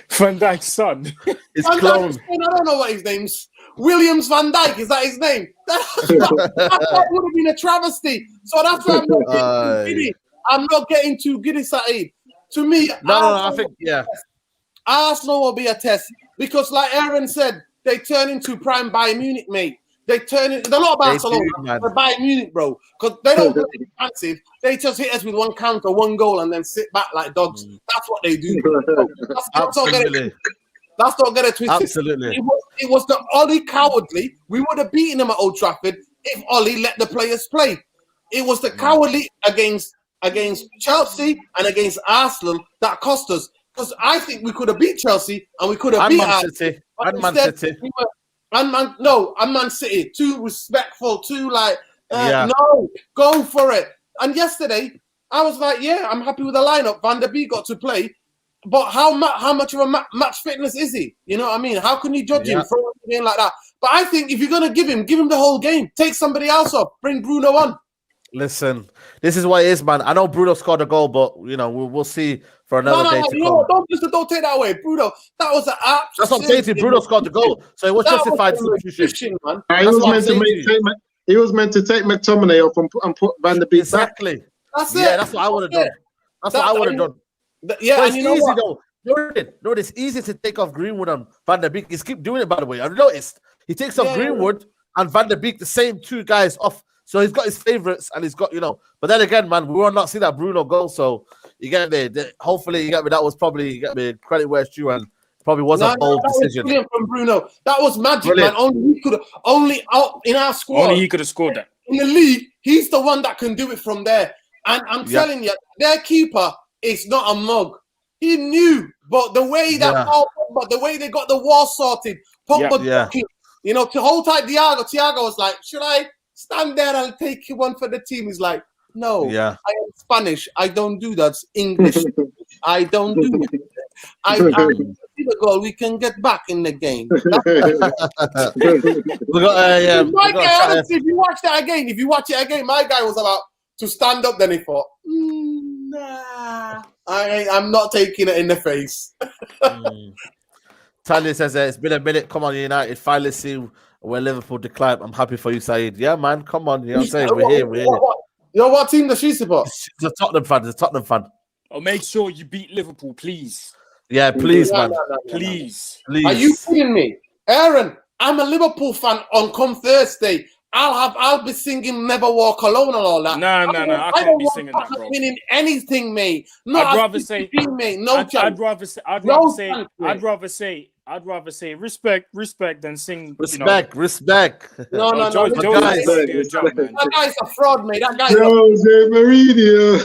Van Dijk's son. His clone. I don't know what his name's. Williams Van Dijk, is that his name? That would have been a travesty. So that's why I'm not getting too giddy. I'm not getting too giddy, Saeed. To me, I think, Arsenal will be a test because, like Aaron said, they turn into prime Bayern Munich, mate. They're not Barcelona, they're Bayern Munich, bro. Because they don't play defensive. They just hit us with 1 counter, 1 goal, and then sit back like dogs. That's what they do. Let's not get it twisted. Absolutely. It was the Ollie cowardly. We would have beaten him at Old Trafford if Ollie let the players play. It was the cowardly against Chelsea and against Arsenal that cost us. Because I think we could have beat Chelsea and we could have beat Man City. And Man City. And Man City. Too respectful, too no, go for it. And yesterday, I was like, yeah, I'm happy with the lineup. Van der Beek got to play. But how much of a match fitness is he? You know what I mean? How can you judge him for a game like that? But I think if you're going to give him the whole game. Take somebody else off. Bring Bruno on. Listen, this is what it is, man. I know Bruno scored a goal, but, we'll see for another day to come. Don't take that away. Bruno, that was an absolute... That's what I'm saying to you. Bruno scored the goal. So it was justified substitution. He was meant to take McTominay off and put Van der Beek exactly. back. That's it. Yeah, that's what I would have done. That's what I would have done. Yeah, but it's easy though. No, it's easy to take off Greenwood and Van der Beek. He's keep doing it, by the way. I've noticed he takes off Greenwood and Van der Beek, the same two guys off. So he's got his favorites and he's got, But then again, man, we will not see that Bruno goal. So you get me. Hopefully, you get me. That was probably credit where it's due and probably was a bold decision. Was brilliant from Bruno. That was magic, man. Only out in our squad. Only he could have scored that. In the league, he's the one that can do it from there. And I'm telling you, their keeper is not a mug. He knew, but the way but the way they got the wall sorted, Pogba, to hold tight Thiago was like, should I stand there and take one for the team? He's like, no, I am Spanish. I don't do that. It's English. I don't do it. I see the goal. We can get back in the game. Honestly, if you watch it again, my guy was about to stand up. Then he thought, nah, I'm not taking it in the face. Talia says it's been a minute. Come on, United. Finally see where Liverpool declined. I'm happy for you, Saeed. Yeah, man. Come on. You know what I'm saying? We're here. You know what team does she support? She's a Tottenham fan. Oh, make sure you beat Liverpool, please. Yeah, please, man. Please. Are you kidding me? Aaron, I'm a Liverpool fan on come Thursday. I'll be singing Never Walk Alone and all that. No. I can't be singing that, bro. Winning anything, mate. I'd rather say respect than sing. Respect. No. That guy's a fraud, mate. That guy's Jose Mourinho.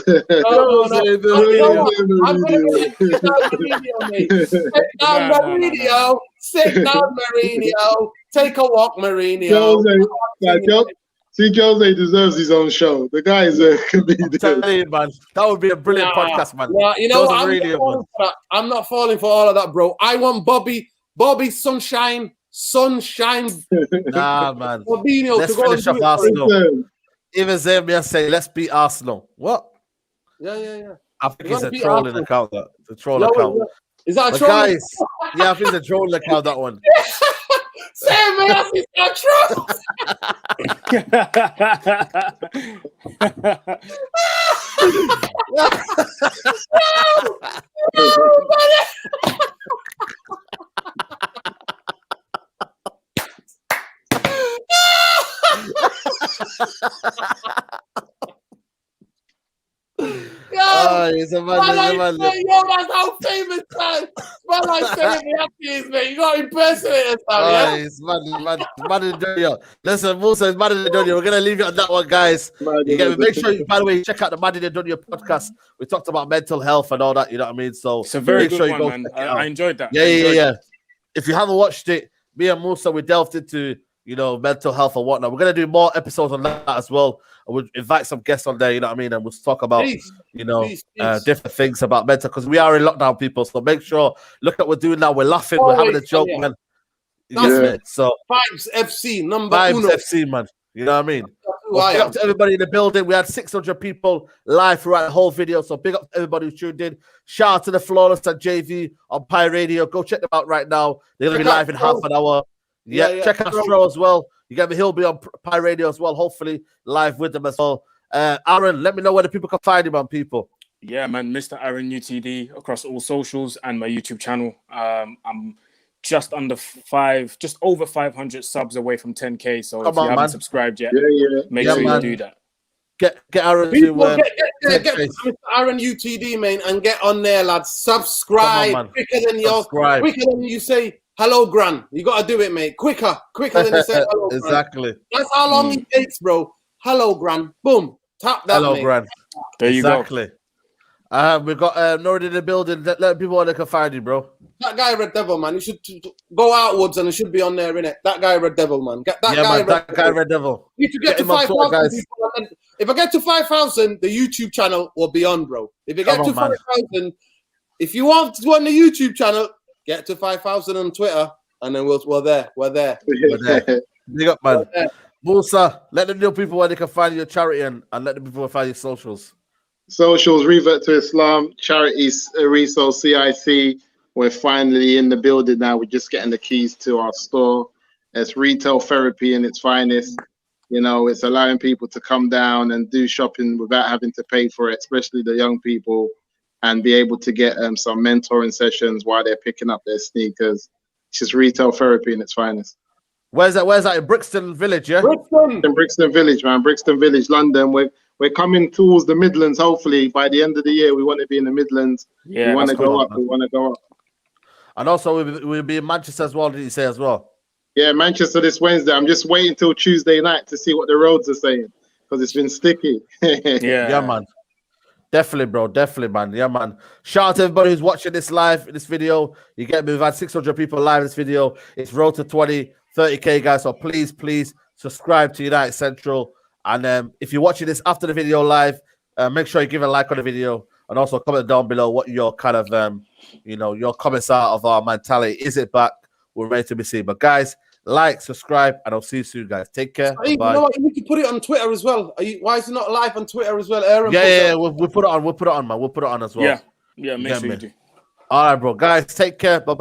I'm going to sit down Mourinho, mate. Sit down, Mourinho. Take a walk, Mourinho. Jose deserves his own show. The guy is a comedian. You, man. That would be a brilliant podcast, man. You know what? I'm not falling for all of that, bro. I want Bobby Sunshine. Nah, man. Fabinho let's to go finish off Arsenal. Even Zambia say, let's beat Arsenal. What? Yeah. I think it's a trolling account. It's a troll account. Is that a troll? Guys, I think it's a trolling account, that one. Sam, man, I think it's a troll. He's a man. Yo, that's how famous, man. Man, I say it, man. You got impersonators, man. He's mad in the dirty. Listen, Musa is mad in the dirty. We're gonna leave you on that one, guys. Make sure you, by the way, check out the Mad in the Dirty podcast. We talked about mental health and all that. You know what I mean? So it's a very good one, man. I enjoyed that. Yeah. If you haven't watched it, me and Musa, we delved into mental health and whatnot. We're gonna do more episodes on that as well. We'll invite some guests on there, you know what I mean, and we'll talk about different things about mental, because we are in lockdown, people. So make sure, look at what we're doing now. We're laughing, we're having a joke, man. So Vibes FC Vibes FC, man. You know what I mean? Big up to everybody in the building. We had 600 people live throughout the whole video. So big up to everybody who tuned in. Shout out to the Flawless and JV on Pi Radio. Go check them out right now. They're gonna be live in half an hour. Check out Stro as well. You get me. He'll be on Pi Radio as well. Hopefully live with them as well. Aaron, let me know where the people can find him, on people. Yeah, man. Mr. Aaron UTD across all socials and my YouTube channel. I'm just over 500 subs away from 10K. So if you haven't subscribed yet, make sure you do that. Get Aaron get Mr. Aaron UTD, man, and get on there, lads. Subscribe quicker than you say hello, Gran. You gotta do it, mate. Quicker than you say hello, Gran. Exactly. That's how long it takes, bro. Hello, Gran. Boom. Tap that. Hello, mate. Gran. There you go. We've got Nord in the building. Let people know they can find you, bro. That guy, Red Devil, man. You should go outwards and it should be on there, innit? That guy, Red Devil, man. Get that guy, Red Devil. Red Devil. You need to get to 5,000. If I get to 5,000, the YouTube channel will be on, bro. If you get to 5,000, if you want to go on the YouTube channel, get to 5,000 on Twitter, and then we're there. Big up, man. Musa, let them know people where they can find your charity and let them people find your socials. Socials, Revert to Islam, charities, Resale, CIC. We're finally in the building now. We're just getting the keys to our store. It's retail therapy in its finest. You know, it's allowing people to come down and do shopping without having to pay for it, especially the young people. and be able to get some mentoring sessions while they're picking up their sneakers. It's just retail therapy in its finest. Where's that? In Brixton Village, yeah? In Brixton Village, man. Brixton Village, London. We're coming towards the Midlands. Hopefully, by the end of the year, we want to be in the Midlands. Yeah, we want to that's go cool, up. man. We want to go up. And also, we'll be in Manchester as well, did you say as well? Yeah, Manchester this Wednesday. I'm just waiting till Tuesday night to see what the roads are saying because it's been sticky. Yeah, man. Definitely, bro. Definitely, man. Yeah, man. Shout out to everybody who's watching this live, this video. You get me? We've had 600 people live in this video. It's road to 30K, guys. So please subscribe to United Central. And if you're watching this after the video live, make sure you give a like on the video and also comment down below what your kind of, your comments are of our mentality. Is it back? We're ready to be seen. But guys, like, subscribe, and I'll see you soon, guys. Take care. You know what? You need to put it on Twitter as well. Why is it not live on Twitter as well, Aaron? Yeah. We'll put it on. We'll put it on, man. We'll put it on as well. Yeah. Make sure you do. All right, bro. Guys, take care. Bye-bye.